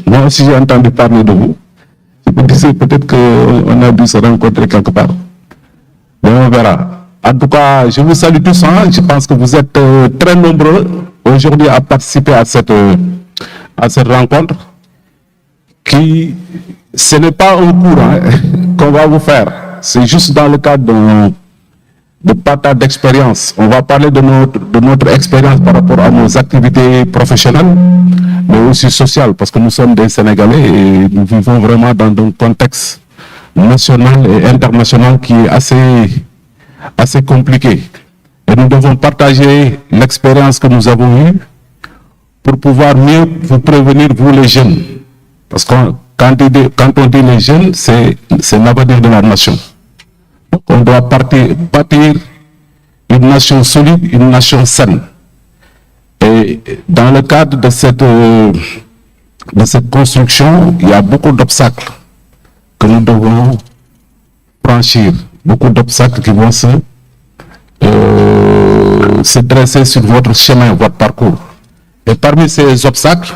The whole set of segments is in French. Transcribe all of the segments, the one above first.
moi aussi j'ai entendu parler de vous. Je me disais peut-être qu'on a dû se rencontrer quelque part. Mais on verra. En tout cas, je vous salue tous. Je pense que vous êtes très nombreux aujourd'hui à participer à cette rencontre. Ce n'est pas un cours qu'on va vous faire. C'est juste dans le cadre de partage d'expérience. On va parler de notre expérience par rapport à nos activités professionnelles, mais aussi sociales, parce que nous sommes des Sénégalais et nous vivons vraiment dans un contexte national et international qui est assez compliqué. Et nous devons partager l'expérience que nous avons eue pour pouvoir mieux vous prévenir, vous les jeunes. Parce que quand on dit les jeunes, c'est l'avenir de la nation. Donc on doit bâtir une nation solide, une nation saine. Et dans le cadre de cette construction, il y a beaucoup d'obstacles que nous devons franchir, beaucoup d'obstacles qui vont se dresser sur votre chemin, votre parcours. Et parmi ces obstacles,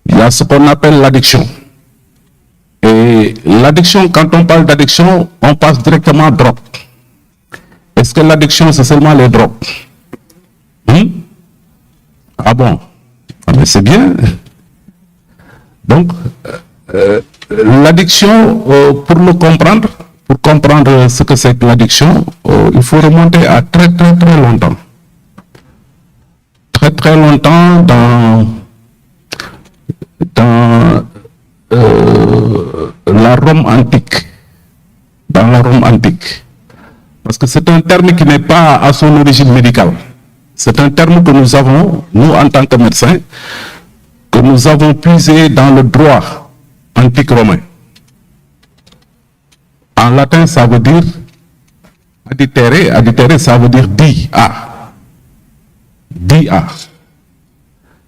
il y a ce qu'on appelle l'addiction. Et l'addiction, quand on parle d'addiction, on passe directement à drogue. Est-ce que l'addiction, c'est seulement les drogues? Ah bon? Ah mais c'est bien. Donc, l'addiction, pour comprendre ce que c'est que l'addiction, il faut remonter à très longtemps. Très longtemps dans la Rome antique. Dans la Rome antique. Parce que c'est un terme qui n'est pas à son origine médicale. C'est un terme que nous avons, nous en tant que médecins, que nous avons puisé dans le droit antique romain. En latin, ça veut dire additere. Additere, ça veut dire di à. Di à.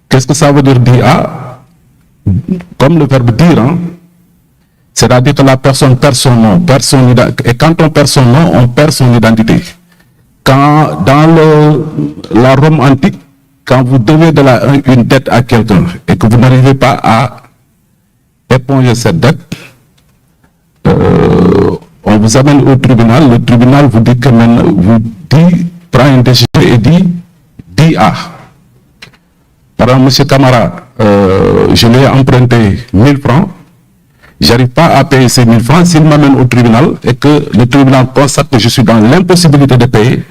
Qu'est-ce que ça veut dire di à? Comme le verbe dire, c'est-à-dire que la personne perd son nom, et quand on perd son nom, on perd son identité. Quand dans la Rome antique, quand vous devez une dette à quelqu'un et que vous n'arrivez pas à éponger cette dette, on vous amène au tribunal. Le tribunal vous dit prend une décision et dit ah. Par exemple, M. Camara, je lui ai emprunté 1000 francs. J'arrive pas à payer ces 1000 francs. S'il m'amène au tribunal et que le tribunal constate que je suis dans l'impossibilité de payer,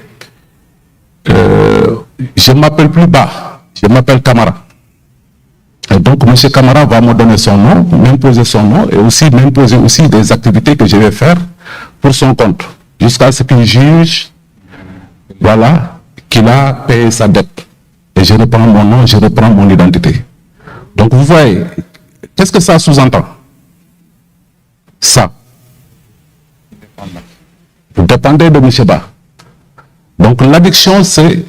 je ne m'appelle plus Ba, je m'appelle Camara. Et donc, M. Camara va me donner son nom, m'imposer son nom et aussi m'imposer aussi des activités que je vais faire pour son compte, jusqu'à ce qu'il juge, voilà, qu'il a payé sa dette. Et je reprends mon nom, je reprends mon identité. Donc, vous voyez, qu'est-ce que ça sous-entend? Ça. Vous dépendez de M. Ba. Donc, l'addiction, c'est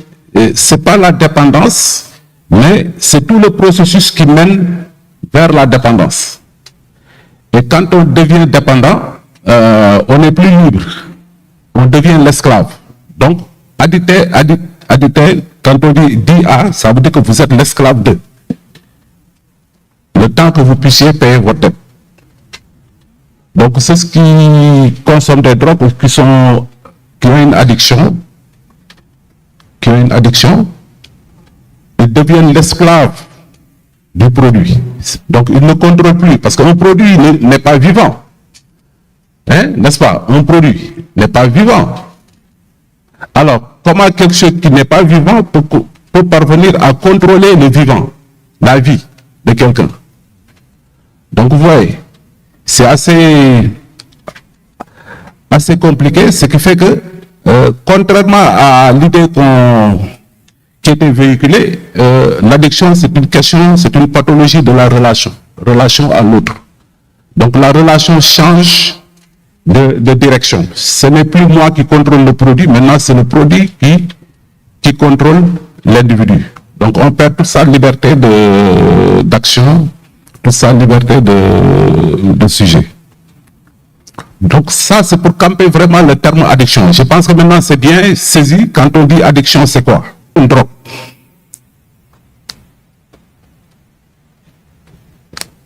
pas la dépendance, mais c'est tout le processus qui mène vers la dépendance. Et quand on devient dépendant, on n'est plus libre. On devient l'esclave. Donc, addicté, quand on dit A, ça veut dire que vous êtes l'esclave de. Le temps que vous puissiez payer votre dette. Donc, c'est ce qui consomment des drogues ou qui ont une addiction, ils deviennent l'esclave du produit. Donc, ils ne contrôlent plus, parce qu'un produit n'est pas vivant. N'est-ce pas? Un produit n'est pas vivant. Alors, comment quelque chose qui n'est pas vivant peut parvenir à contrôler le vivant, la vie de quelqu'un? Donc, vous voyez, c'est assez compliqué, ce qui fait que, contrairement à l'idée qui était véhiculée, l'addiction, c'est une pathologie de la relation à l'autre. Donc, la relation change de direction. Ce n'est plus moi qui contrôle le produit, maintenant c'est le produit qui contrôle l'individu. Donc on perd toute sa liberté d'action, toute sa liberté de sujet. Donc ça c'est pour camper vraiment le terme addiction. Je pense que maintenant c'est bien saisi. Quand on dit addiction, c'est quoi? Une drogue.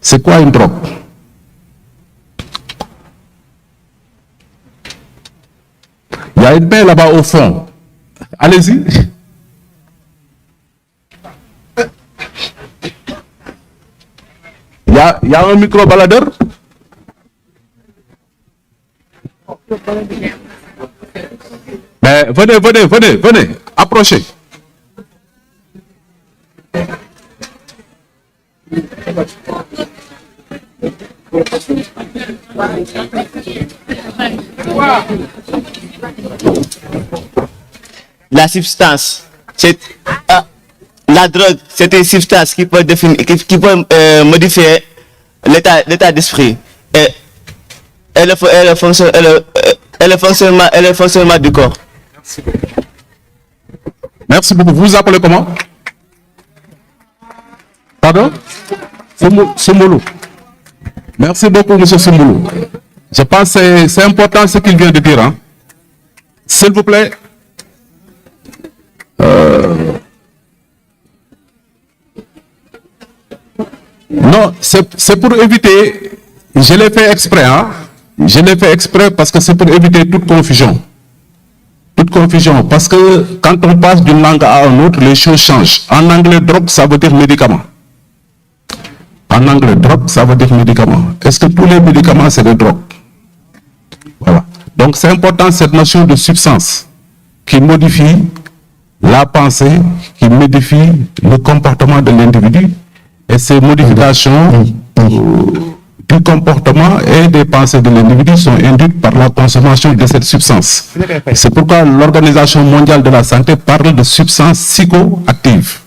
C'est quoi une drogue? Il y a une main là-bas au fond. Allez-y. Il y a un micro-baladeur. Mais venez, approchez. La substance, la drogue, c'est une substance qui peut modifier l'état d'esprit et le fonctionnement du corps. Merci beaucoup. Vous vous appelez comment? Pardon? Soumboulou. Merci beaucoup, monsieur Soumboulou. Je pense que c'est important ce qu'il vient de dire. Hein? S'il vous plaît. Non, c'est pour éviter, je l'ai fait exprès, hein? Je l'ai fait exprès parce que c'est pour éviter toute confusion. Toute confusion, parce que quand on passe d'une langue à une autre, les choses changent. En anglais, drogue, ça veut dire médicament. En anglais, drogue, ça veut dire médicament. Est-ce que tous les médicaments, c'est des drogues? Voilà. Donc, c'est important cette notion de substance qui modifie la pensée, qui modifie le comportement de l'individu. Et ces modifications du comportement et des pensées de l'individu sont induites par la consommation de cette substance. C'est pourquoi l'Organisation mondiale de la santé parle de substances psychoactives.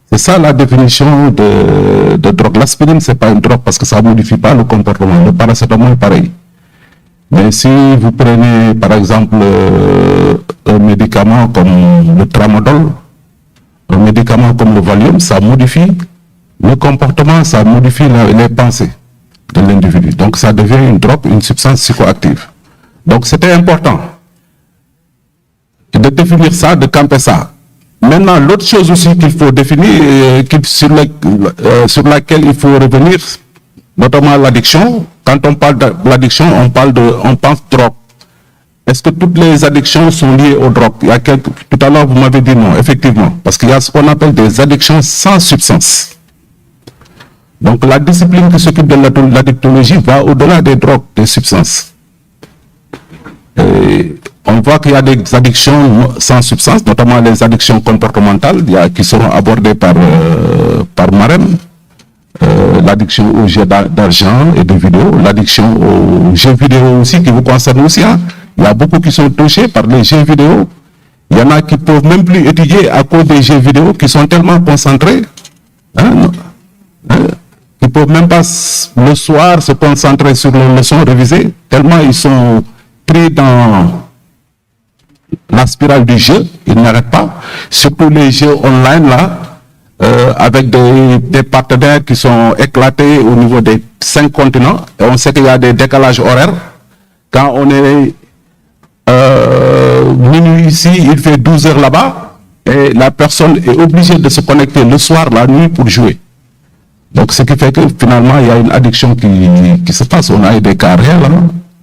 C'est ça la définition de drogue. L'aspirine, ce n'est pas une drogue parce que ça ne modifie pas le comportement. Le paracétamol, pareil. Mais si vous prenez, par exemple, un médicament comme le tramadol, un médicament comme le Valium, ça modifie le comportement, ça modifie les pensées de l'individu. Donc, ça devient une drogue, une substance psychoactive. Donc, c'était important de définir ça, de camper ça. Maintenant, l'autre chose aussi qu'il faut définir, sur laquelle il faut revenir, notamment l'addiction. Quand on parle de l'addiction, on pense drogue. Est-ce que toutes les addictions sont liées aux drogues? Tout à l'heure, vous m'avez dit non, effectivement, parce qu'il y a ce qu'on appelle des addictions sans substance. Donc, la discipline qui s'occupe de l'addictologie va au-delà des drogues, des substances. Et on voit qu'il y a des addictions sans substance, notamment les addictions comportementales qui seront abordées par Marem. L'addiction aux jeux d'argent et de vidéos, l'addiction aux jeux vidéo aussi qui vous concerne aussi. Hein. Il y a beaucoup qui sont touchés par les jeux vidéo. Il y en a qui ne peuvent même plus étudier à cause des jeux vidéo qui sont tellement concentrés. Hein, ils ne peuvent même pas le soir se concentrer sur leurs leçons révisées, tellement ils sont pris dans la spirale du jeu, ils n'arrêtent pas. Surtout les jeux online là, avec des partenaires qui sont éclatés au niveau des 5 continents. Et on sait qu'il y a des décalages horaires. Quand on est minuit ici, il fait 12 heures là-bas, et la personne est obligée de se connecter le soir, la nuit, pour jouer. Donc, ce qui fait que finalement, il y a une addiction qui se passe. On a eu des cas réels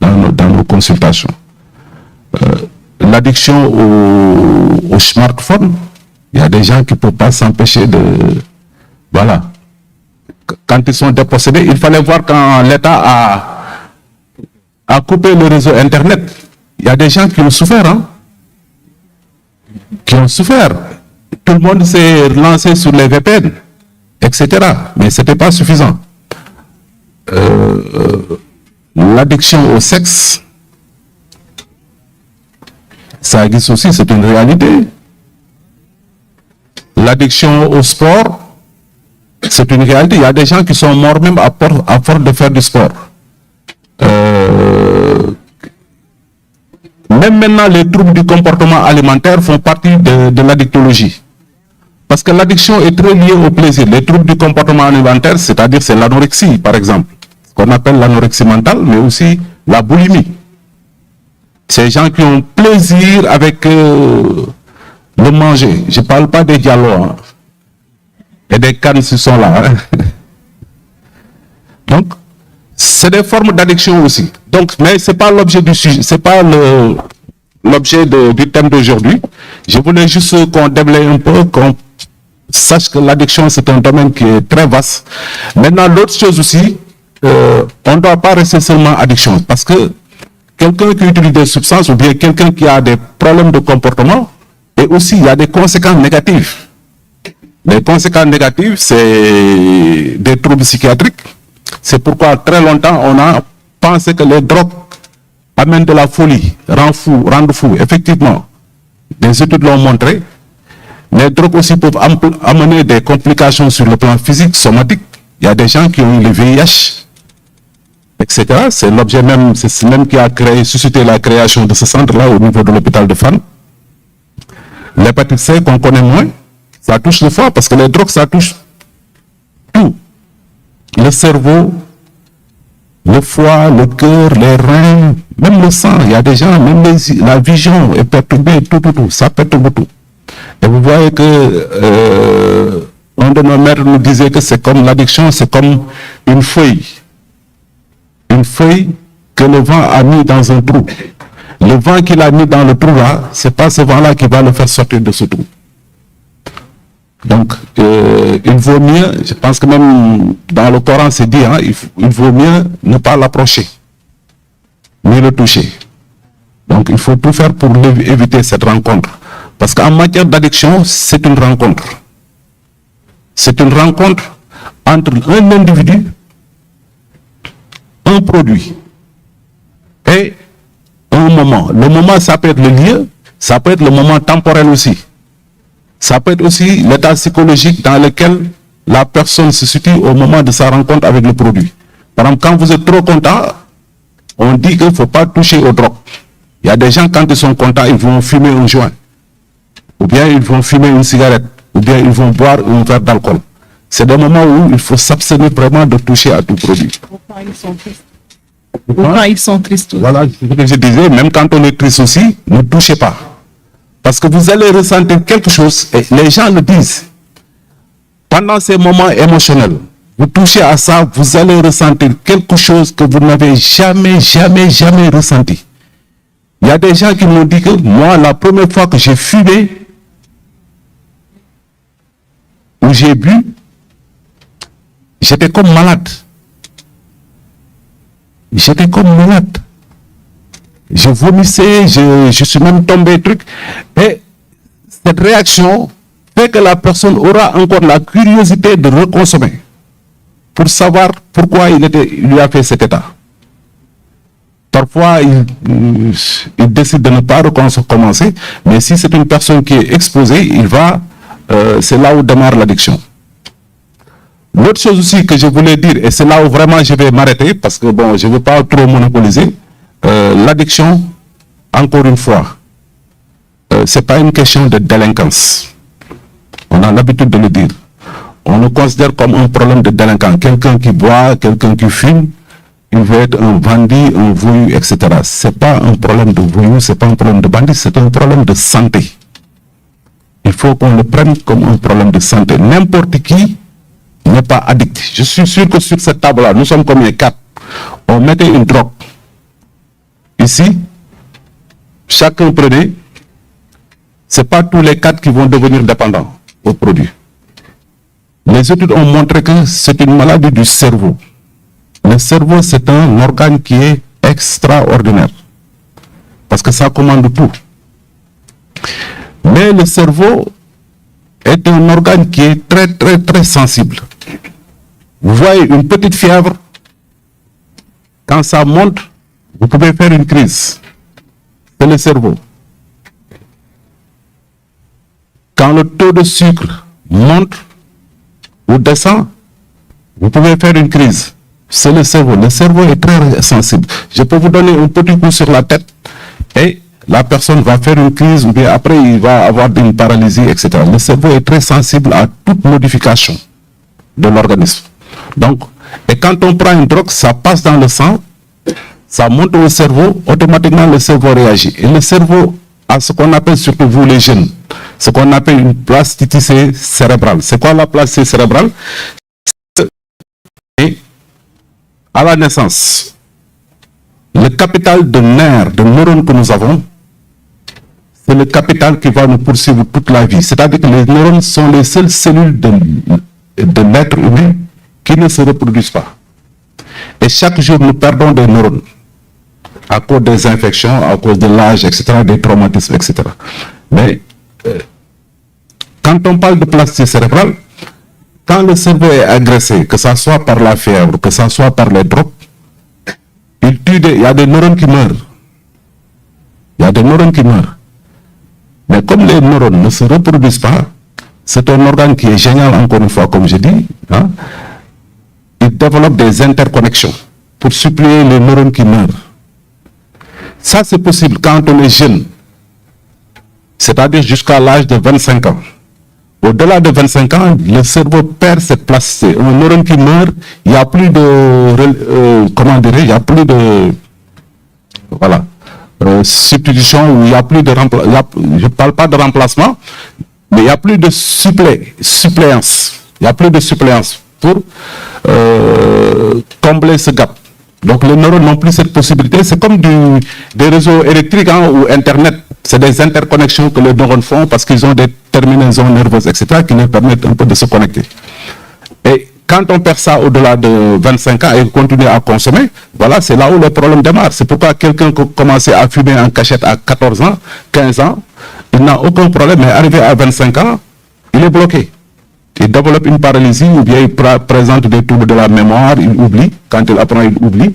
dans nos consultations. L'addiction au smartphone, il y a des gens qui ne peuvent pas s'empêcher de... Voilà. Quand ils sont dépossédés, il fallait voir quand l'État a coupé le réseau Internet. Il y a des gens qui ont souffert, hein? Qui ont souffert. Tout le monde s'est lancé sur les VPN, etc. Mais ce n'était pas suffisant. L'addiction au sexe, ça existe aussi, c'est une réalité. L'addiction au sport, c'est une réalité. Il y a des gens qui sont morts même à force de faire du sport. Même maintenant, les troubles du comportement alimentaire font partie de l'addictologie. Parce que l'addiction est très liée au plaisir. Les troubles du comportement alimentaire, c'est-à-dire c'est l'anorexie, par exemple, ce qu'on appelle l'anorexie mentale, mais aussi la boulimie. Ces gens qui ont plaisir avec le manger. Je ne parle pas des dialogues. Hein. Et des cannes qui sont là. Hein. c'est des formes d'addiction aussi. Donc, mais c'est pas l'objet du sujet, c'est pas l'objet du thème d'aujourd'hui. Je voulais juste qu'on déblaye un peu, qu'on sache que l'addiction, c'est un domaine qui est très vaste. Maintenant, l'autre chose aussi, on ne doit pas rester seulement addiction, parce que quelqu'un qui utilise des substances ou bien quelqu'un qui a des problèmes de comportement, et aussi il y a des conséquences négatives. Les conséquences négatives, c'est des troubles psychiatriques. C'est pourquoi très longtemps, on a pensé que les drogues amènent de la folie, rendent fou. Effectivement, des études l'ont montré. Les drogues aussi peuvent amener des complications sur le plan physique, somatique. Il y a des gens qui ont eu le VIH, etc. C'est l'objet même, c'est même qui a suscité la création de ce centre-là au niveau de l'hôpital de Fann. L'hépatite C qu'on connaît moins, ça touche le foie parce que les drogues, ça touche tout. Le cerveau, le foie, le cœur, les reins, même le sang. Il y a des gens, même la vision est perturbée, tout. Ça perturbe tout. Et vous voyez que un de nos maîtres nous disait que c'est comme l'addiction, c'est comme une feuille. Une feuille que le vent a mis dans un trou. Le vent qu'il a mis dans le trou là, c'est pas ce vent-là qui va le faire sortir de ce trou. Donc, il vaut mieux, je pense que même dans le Coran c'est dit, hein, il vaut mieux ne pas l'approcher, ni le toucher. Donc, il faut tout faire pour éviter cette rencontre. Parce qu'en matière d'addiction, c'est une rencontre. C'est une rencontre entre un individu, un produit et un moment. Le moment, ça peut être le lieu, ça peut être le moment temporel aussi. Ça peut être aussi l'état psychologique dans lequel la personne se situe au moment de sa rencontre avec le produit. Par exemple, quand vous êtes trop content, on dit qu'il ne faut pas toucher aux drogues. Il y a des gens, quand ils sont contents, ils vont fumer un joint, ou bien ils vont fumer une cigarette, ou bien ils vont boire un verre d'alcool. C'est des moments où il faut s'abstenir vraiment de toucher à tout produit. Pourquoi ils sont tristes? Pourquoi ils sont tristes? Voilà ce que je disais, même quand on est triste aussi, ne touchez pas. Parce que vous allez ressentir quelque chose, et les gens le disent. Pendant ces moments émotionnels, vous touchez à ça, vous allez ressentir quelque chose que vous n'avez jamais ressenti. Il y a des gens qui m'ont dit que moi, la première fois que j'ai fumé, ou j'ai bu, j'étais comme malade. J'étais comme malade. Je vomissais, je suis même tombé, truc. Et cette réaction fait que la personne aura encore la curiosité de reconsommer pour savoir pourquoi il lui a fait cet état. Parfois, il décide de ne pas recommencer, mais si c'est une personne qui est exposée, c'est là où démarre l'addiction. L'autre chose aussi que je voulais dire, et c'est là où vraiment je vais m'arrêter, parce que bon, je ne veux pas trop monopoliser, l'addiction, encore une fois, ce n'est pas une question de délinquance. On a l'habitude de le dire. On le considère comme un problème de délinquant. Quelqu'un qui boit, quelqu'un qui fume, il veut être un bandit, un voyou, etc. Ce n'est pas un problème de voyou, ce n'est pas un problème de bandit, c'est un problème de santé. Il faut qu'on le prenne comme un problème de santé. N'importe qui n'est pas addict. Je suis sûr que sur cette table-là, nous sommes combien? 4. On mettait une drogue. Ici, chacun prenait. Ce n'est pas tous les 4 qui vont devenir dépendants au produit. Les études ont montré que c'est une maladie du cerveau. Le cerveau, c'est un organe qui est extraordinaire. Parce que ça commande tout. Mais le cerveau est un organe qui est très sensible. Vous voyez une petite fièvre, quand ça monte, vous pouvez faire une crise. C'est le cerveau. Quand le taux de sucre monte ou descend, vous pouvez faire une crise. C'est le cerveau. Le cerveau est très sensible. Je peux vous donner un petit coup sur la tête et la personne va faire une crise ou bien après il va avoir une paralysie, etc. Le cerveau est très sensible à toute modification de l'organisme. Donc, et quand on prend une drogue, ça passe dans le sang, ça monte au cerveau, automatiquement le cerveau réagit. Et le cerveau a ce qu'on appelle, surtout vous les jeunes, ce qu'on appelle une plasticité cérébrale. C'est quoi la plasticité cérébrale? à la naissance, le capital de nerfs, de neurones que nous avons, c'est le capital qui va nous poursuivre toute la vie. C'est-à-dire que les neurones sont les seules cellules de l'être humain qui ne se reproduisent pas. Et chaque jour, nous perdons des neurones à cause des infections, à cause de l'âge, etc., des traumatismes, etc. Mais quand on parle de plasticité cérébrale, quand le cerveau est agressé, que ce soit par la fièvre, que ce soit par les drogues, il y a des neurones qui meurent. Il y a des neurones qui meurent. Mais comme les neurones ne se reproduisent pas, c'est un organe qui est génial, encore une fois, comme je dis. Hein, il développe des interconnexions pour suppléer les neurones qui meurent. Ça, c'est possible quand on est jeune, c'est-à-dire jusqu'à l'âge de 25 ans. Au-delà de 25 ans, le cerveau perd cette plasticité. Un neurone qui meurt, il n'y a plus de, il n'y a plus de, voilà, substitution, ou il n'y a plus de remplacement, je ne parle pas de remplacement, mais il n'y a plus de suppléance. Il n'y a plus de suppléance pour combler ce gap. Donc les neurones n'ont plus cette possibilité. C'est comme des réseaux électriques, hein, ou Internet. C'est des interconnexions que les neurones font parce qu'ils ont des terminaisons nerveuses, etc., qui leur permettent un peu de se connecter. Et quand on perd ça au-delà de 25 ans et continue à consommer, voilà, c'est là où le problème démarre. C'est pourquoi quelqu'un qui commence à fumer en cachette à 14 ans, 15 ans, il n'a aucun problème, mais arrivé à 25 ans, il est bloqué. Il développe une paralysie ou bien il présente des troubles de la mémoire, il oublie. Quand il apprend, il oublie.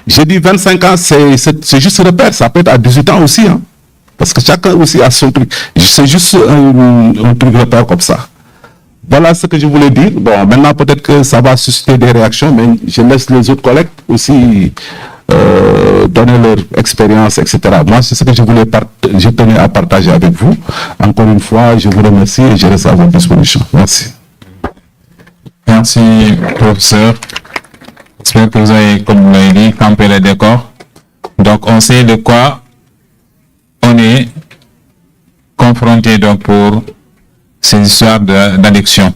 J'ai dit 25 ans, c'est juste repère. Ça peut être à 18 ans aussi. Hein, parce que chacun aussi a son truc. C'est juste un truc repère comme ça. Voilà ce que je voulais dire. Bon, maintenant peut-être que ça va susciter des réactions, mais je laisse les autres collègues aussi donner leur expérience, etc. Moi, c'est ce que je tenais à partager avec vous. Encore une fois, je vous remercie et je reste à votre disposition. Merci. Merci, professeur. J'espère que vous avez, comme vous l'avez dit, campé les décors. Donc, on sait de quoi on est confronté donc pour ces histoires d'addiction.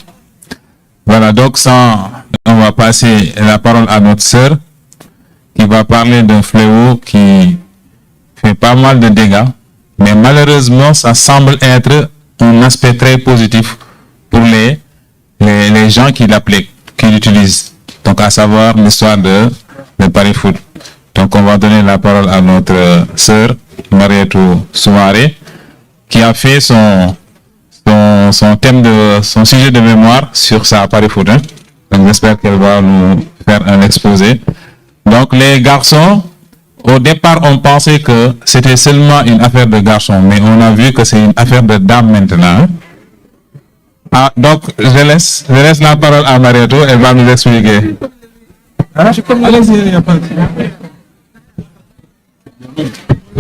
Voilà, donc on va passer la parole à notre sœur qui va parler d'un fléau qui fait pas mal de dégâts, mais malheureusement, ça semble être un aspect très positif pour les gens qui l'appliquent, qui l'utilisent. Donc, à savoir l'histoire de Paris Foot. Donc, on va donner la parole à notre sœur, Marietou Soumaré, qui a fait son sujet de mémoire sur sa Paris Foot. Hein. Donc, j'espère qu'elle va nous faire un exposé. Donc, les garçons, au départ, on pensait que c'était seulement une affaire de garçons, mais on a vu que c'est une affaire de dames maintenant. Hein. Ah, donc, je laisse la parole à Marietou, elle va nous expliquer. Ah, je peux me laisser, il n'y a pas de...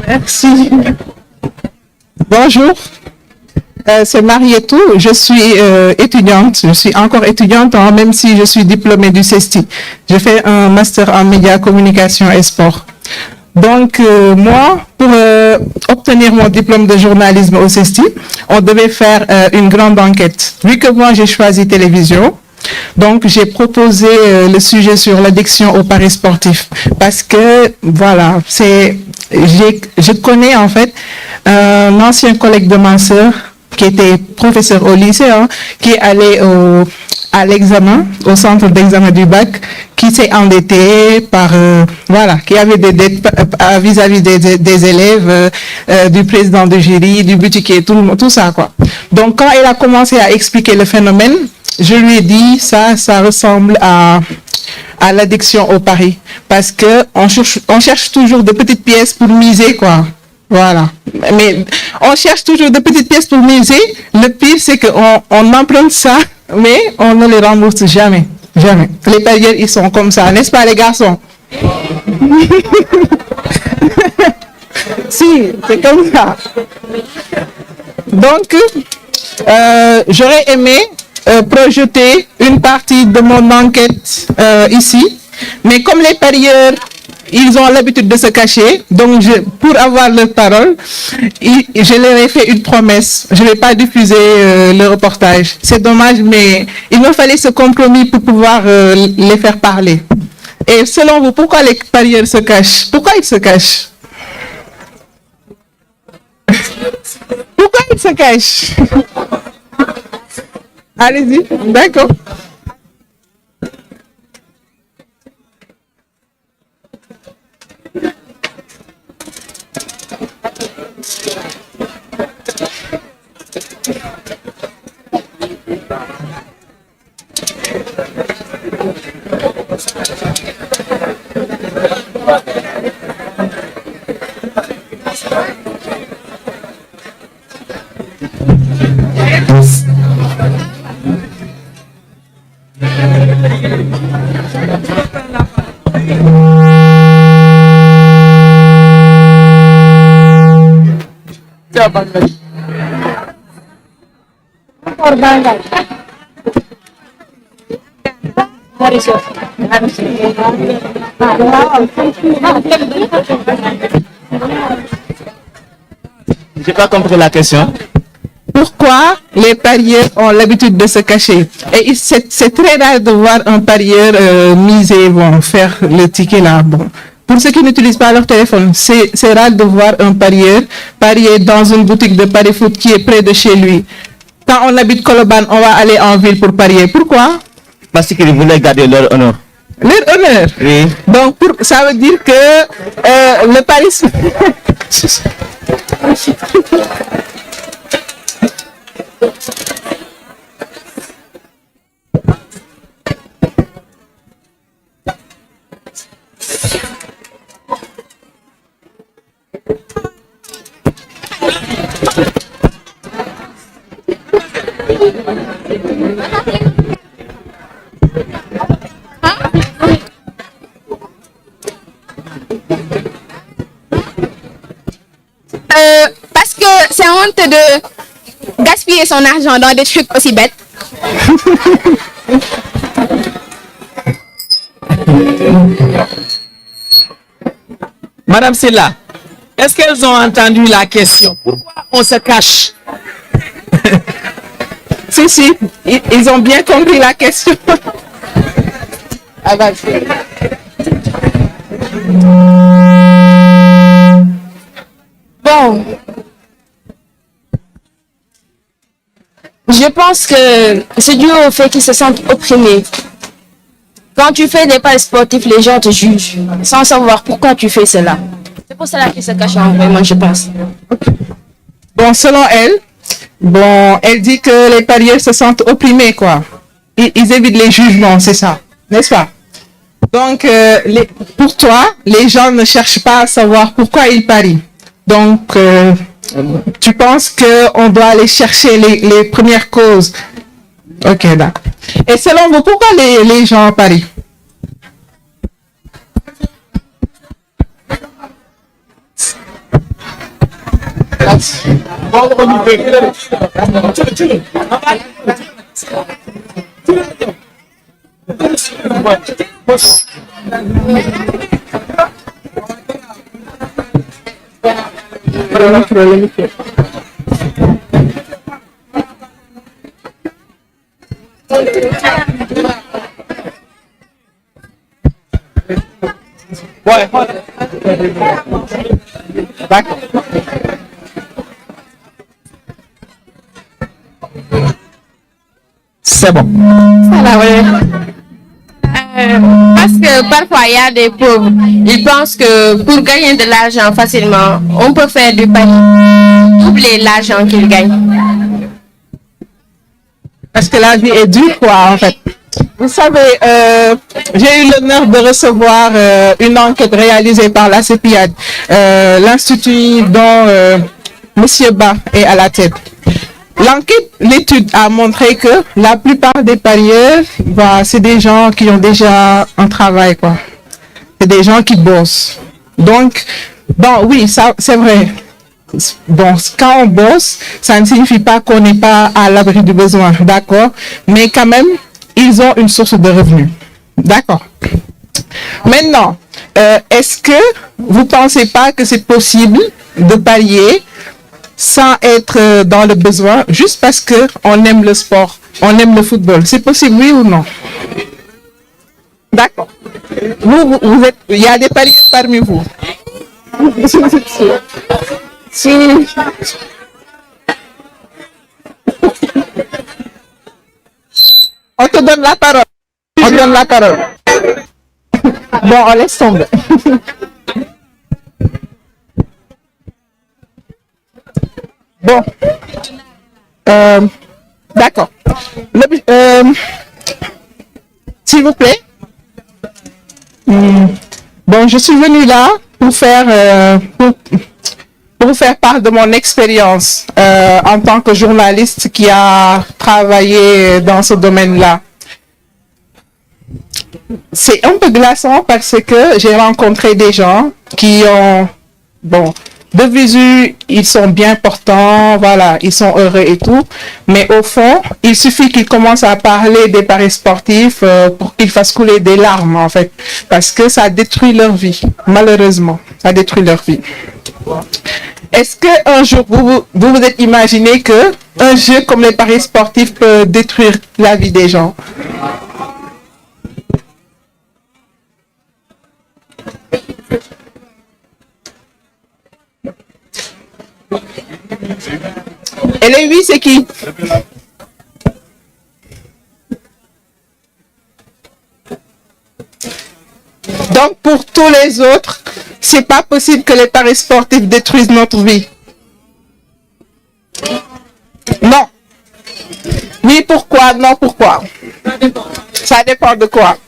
Merci. Bonjour. C'est Marietou, je suis étudiante, je suis encore étudiante, hein, même si je suis diplômée du CESTI. Je fais un master en médias, communication et sport. Donc, moi, pour obtenir mon diplôme de journalisme au CESTI, on devait faire une grande enquête. Vu que moi, j'ai choisi télévision, donc j'ai proposé le sujet sur l'addiction aux paris sportifs. Parce que, voilà, je connais en fait un ancien collègue de ma sœur, qui était professeur au lycée, hein, qui est allé à l'examen, au centre d'examen du bac, qui s'est endetté qui avait des dettes vis-à-vis des élèves, du président du jury, du boutiquier, tout ça, quoi. Donc, quand il a commencé à expliquer le phénomène, je lui ai dit, ça ressemble à l'addiction au paris. Parce que on cherche toujours de petites pièces pour miser, quoi. Voilà. Mais on cherche toujours de petites pièces pour miser. Le pire, c'est qu'on emprunte ça, mais on ne les rembourse jamais. Jamais. Les parieurs, ils sont comme ça, n'est-ce pas, les garçons? Si, c'est comme ça. Donc, j'aurais aimé projeter une partie de mon enquête ici, mais comme les parieurs, ils ont l'habitude de se cacher, donc pour avoir leur parole, je leur ai fait une promesse. Je ne vais pas diffuser le reportage. C'est dommage, mais il me fallait ce compromis pour pouvoir les faire parler. Et selon vous, pourquoi les parieurs se cachent? Pourquoi ils se cachent? Pourquoi ils se cachent? Allez-y, d'accord. J'ai pas compris la question. Pourquoi les parieurs ont l'habitude de se cacher? Et c'est très rare de voir un parieur miser, bon, faire le ticket là. Bon. Pour ceux qui n'utilisent pas leur téléphone, c'est rare de voir un parieur parier dans une boutique de pari foot qui est près de chez lui. Quand on habite Koloban, on va aller en ville pour parier. Pourquoi? Parce qu'ils voulaient garder leur honneur. Leur honneur. Oui. Donc, ça veut dire que le pari... Parce que c'est honte de gaspiller son argent dans des trucs aussi bêtes. Madame Silla, est-ce qu'elles ont entendu la question? Pourquoi on se cache? Si, ils ont bien compris la question. Ah, vas-y. Bon. Je pense que c'est dû au fait qu'ils se sentent opprimés. Quand tu fais des paris sportifs, les gens te jugent sans savoir pourquoi tu fais cela. C'est pour cela qu'ils se cachent en vrai, moi je pense. Bon, selon elle, elle dit que les parieurs se sentent opprimés, quoi. Ils évitent les jugements, c'est ça, n'est-ce pas? Donc, pour toi, les gens ne cherchent pas à savoir pourquoi ils parient. Donc, tu penses qu'on doit aller chercher les premières causes. Ok, d'accord. Et selon vous, pourquoi les gens parient? D'accord. C'est bon. Voilà, ouais. Parce que parfois il y a des pauvres, ils pensent que pour gagner de l'argent facilement, on peut faire du pari, doubler l'argent qu'ils gagnent. Parce que la vie est dure, quoi, en fait. Vous savez, j'ai eu l'honneur de recevoir une enquête réalisée par la CEPIAD, l'institut dont Monsieur Ba est à la tête. L'étude a montré que la plupart des parieurs, c'est des gens qui ont déjà un travail, quoi. C'est des gens qui bossent. Donc, bon, oui, ça, c'est vrai. Bon, quand on bosse, ça ne signifie pas qu'on n'est pas à l'abri du besoin, d'accord? Mais quand même, ils ont une source de revenus, d'accord? Maintenant, est-ce que vous ne pensez pas que c'est possible de parier sans être dans le besoin, juste parce qu'on aime le sport, on aime le football? C'est possible, oui ou non? D'accord. Vous êtes, il y a des parieurs parmi vous. Si. On te donne la parole. On te donne la parole. Bon, on laisse tomber. Bon. D'accord. S'il vous plaît. Bon, je suis venue là pour faire part de mon expérience en tant que journaliste qui a travaillé dans ce domaine-là. C'est un peu glaçant parce que j'ai rencontré des gens qui ont, bon, de visu, ils sont bien portants, voilà, ils sont heureux et tout. Mais au fond, il suffit qu'ils commencent à parler des paris sportifs pour qu'ils fassent couler des larmes, en fait. Parce que ça détruit leur vie, malheureusement. Ça détruit leur vie. Est-ce qu'un jour, vous êtes imaginé qu'un jeu comme les paris sportifs peut détruire la vie des gens? Et les 8, c'est qui? Donc, pour tous les autres, c'est pas possible que les paris sportifs détruisent notre vie. Non. Oui, pourquoi? Non, pourquoi? Ça dépend de quoi?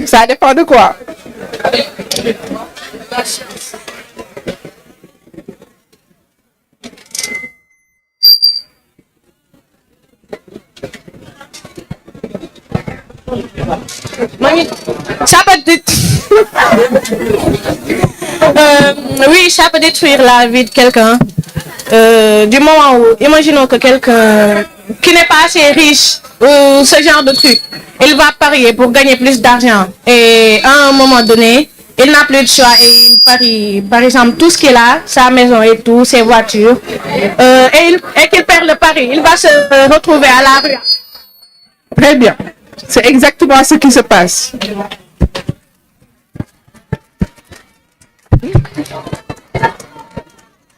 Ça dépend de quoi? Ça peut oui, ça peut détruire la vie de quelqu'un. Du moment où, imaginons que quelqu'un qui n'est pas assez riche ou ce genre de truc, il va parier pour gagner plus d'argent et à un moment donné, il n'a plus de choix et il parie, par exemple, tout ce qu'il a, sa maison et tout, ses voitures, et qu'il perd le pari, il va se retrouver à la rue. Très bien. C'est exactement ce qui se passe.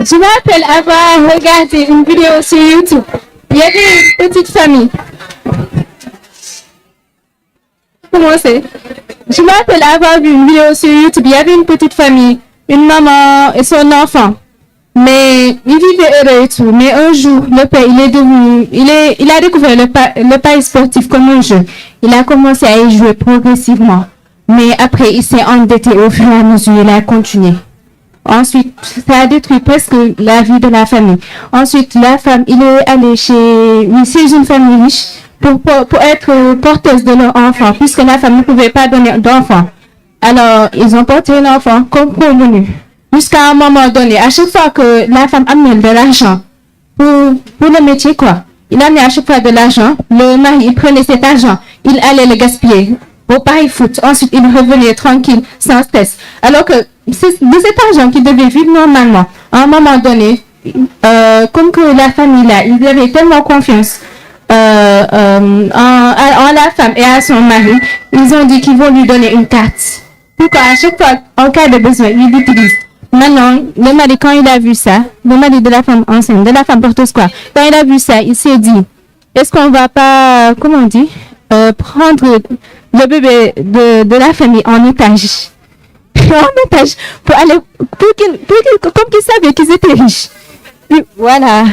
Je me rappelle avoir regardé une vidéo sur YouTube. Il y avait une petite famille. Comment c'est? Je me rappelle avoir vu une vidéo sur YouTube. Il y avait une petite famille, une maman et son enfant. Mais ils vivaient heureux et tout. Mais un jour, le père, il a découvert le pari sportif comme un jeu. Il a commencé à y jouer progressivement. Mais après, il s'est endetté au fur et à mesure. Il a continué. Ensuite, ça a détruit presque la vie de la famille. Ensuite, la femme, il est allé chez une famille riche pour être porteuse de leur enfant, puisque la femme ne pouvait pas donner d'enfant. Alors, ils ont porté l'enfant comme convenu. Jusqu'à un moment donné, à chaque fois que la femme amène de l'argent pour le métier, quoi, il amenait à chaque fois de l'argent, le mari, il prenait cet argent, il allait le gaspiller au pari foot. Ensuite, il revenait tranquille, sans stress. Alors que c'est de cet argent qu'il devait vivre normalement. À un moment donné, comme que la famille là, ils avaient tellement confiance en la femme et à son mari, ils ont dit qu'ils vont lui donner une carte. Pourquoi à chaque fois, en cas de besoin, il l'utilise. Maintenant, le mari, quand il a vu ça, le mari de la femme enceinte, de la femme porteuse quoi, quand il a vu ça, il s'est dit, est-ce qu'on va pas, comment on dit, prendre le bébé de la famille en otage? En otage, pour aller, comme qu'ils savaient qu'ils étaient riches. Voilà.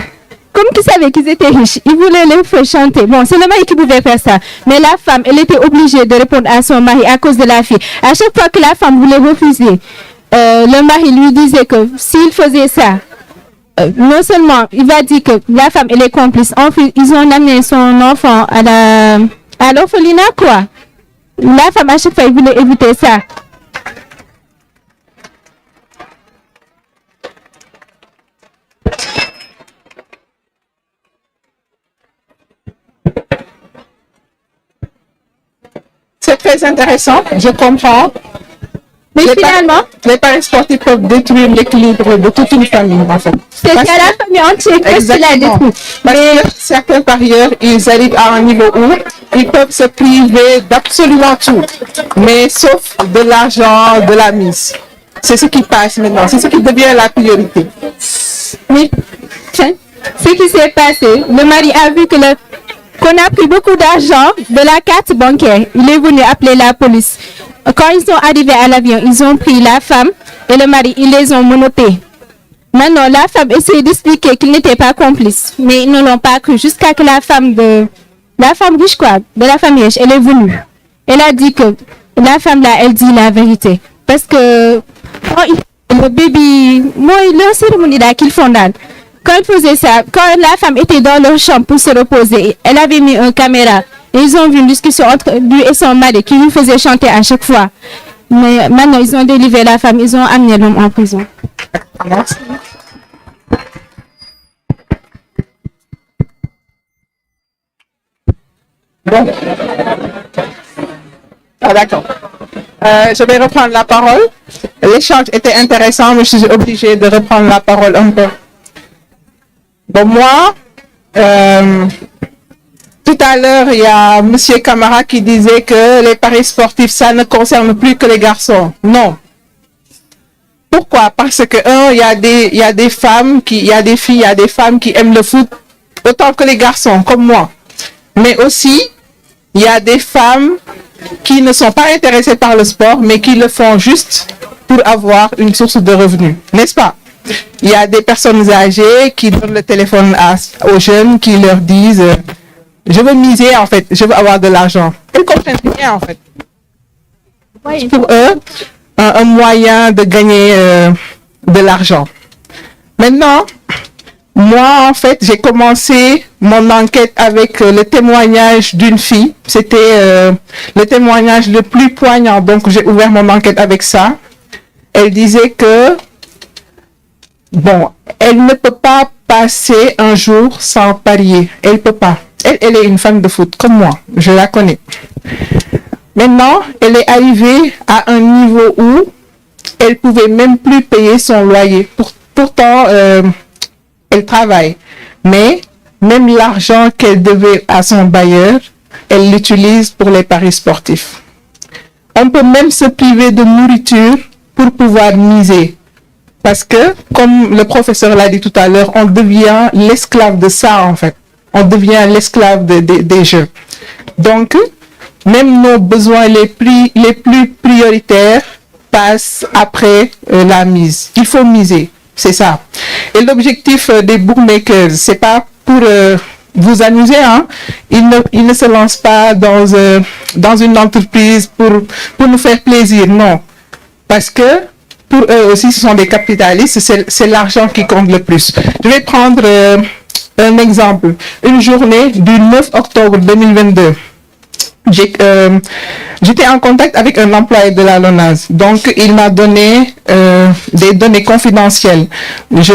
Comme qu'ils savaient qu'ils étaient riches, ils voulaient les faire chanter. Bon, c'est le mari qui pouvait faire ça. Mais la femme, elle était obligée de répondre à son mari à cause de la fille. À chaque fois que la femme voulait refuser, le mari lui disait que s'il faisait ça, non seulement il va dire que la femme elle est complice, en fait, ils ont amené son enfant à l'orphelinat, quoi. La femme, à chaque fois, elle voulait éviter ça. C'est très intéressant, je comprends. Mais finalement, les paris sportifs peuvent détruire l'équilibre de toute une famille, en fait. c'est à la famille entière que cela Exactement. détruit. Parce que certains parieurs, ils arrivent à un niveau où ils peuvent se priver d'absolument tout, mais sauf de l'argent, de la mise. C'est ce qui passe maintenant, c'est ce qui devient la priorité. Oui. Tiens, ce qui s'est passé, le mari a vu que qu'on a pris beaucoup d'argent de la carte bancaire. Il est venu appeler la police. Quand ils sont arrivés à l'avion, ils ont pris la femme et le mari, ils les ont menottés. Maintenant, la femme essaie d'expliquer qu'ils n'étaient pas complices, mais ils ne l'ont pas cru jusqu'à que la femme riche quoi, de la famille riche, elle est venue. Elle a dit que la femme là, elle dit la vérité. Parce que le bébé, moi, leur cérémonie là qu'ils font là, quand ils faisaient ça, quand la femme était dans leur chambre pour se reposer, elle avait mis une caméra. Et ils ont vu une discussion entre lui et son mari qui lui faisait chanter à chaque fois. Mais maintenant, ils ont délivré la femme, ils ont amené l'homme en prison. Merci. Bon. Ah, d'accord. Je vais reprendre la parole. L'échange était intéressant, mais je suis obligée de reprendre la parole un peu. Bon, moi, tout à l'heure, il y a M. Camara qui disait que les paris sportifs, ça ne concerne plus que les garçons. Non. Pourquoi? Parce que, il y a des femmes, il y a des filles, il y a des femmes qui aiment le foot autant que les garçons, comme moi. Mais aussi, il y a des femmes qui ne sont pas intéressées par le sport, mais qui le font juste pour avoir une source de revenus. N'est-ce pas? Il y a des personnes âgées qui donnent le téléphone aux jeunes, qui leur disent je veux miser, en fait, je veux avoir de l'argent. Ils comprennent rien, en fait. C'est pour eux un moyen de gagner de l'argent. Maintenant, moi, en fait, j'ai commencé mon enquête avec le témoignage d'une fille. C'était le témoignage le plus poignant, donc j'ai ouvert mon enquête avec ça. Elle disait que, bon, elle ne peut pas passer un jour sans parier. Elle peut pas. Elle est une fan de foot, comme moi. Je la connais. Maintenant, elle est arrivée à un niveau où elle pouvait même plus payer son loyer. Pourtant, elle travaille. Mais même l'argent qu'elle devait à son bailleur, elle l'utilise pour les paris sportifs. On peut même se priver de nourriture pour pouvoir miser. Parce que, comme le professeur l'a dit tout à l'heure, on devient l'esclave de ça, en fait. On devient l'esclave des jeux. Donc, même nos besoins les plus prioritaires passent après la mise. Il faut miser, c'est ça. Et l'objectif des bookmakers, c'est pas pour vous amuser, hein. Ils ne se lancent pas dans une entreprise pour nous faire plaisir, non. Parce que pour eux aussi, ce sont des capitalistes, c'est l'argent qui compte le plus. Je vais prendre un exemple. Une journée du 9 octobre 2022. J'étais en contact avec un employé de la LONASE. Donc, il m'a donné des données confidentielles. Je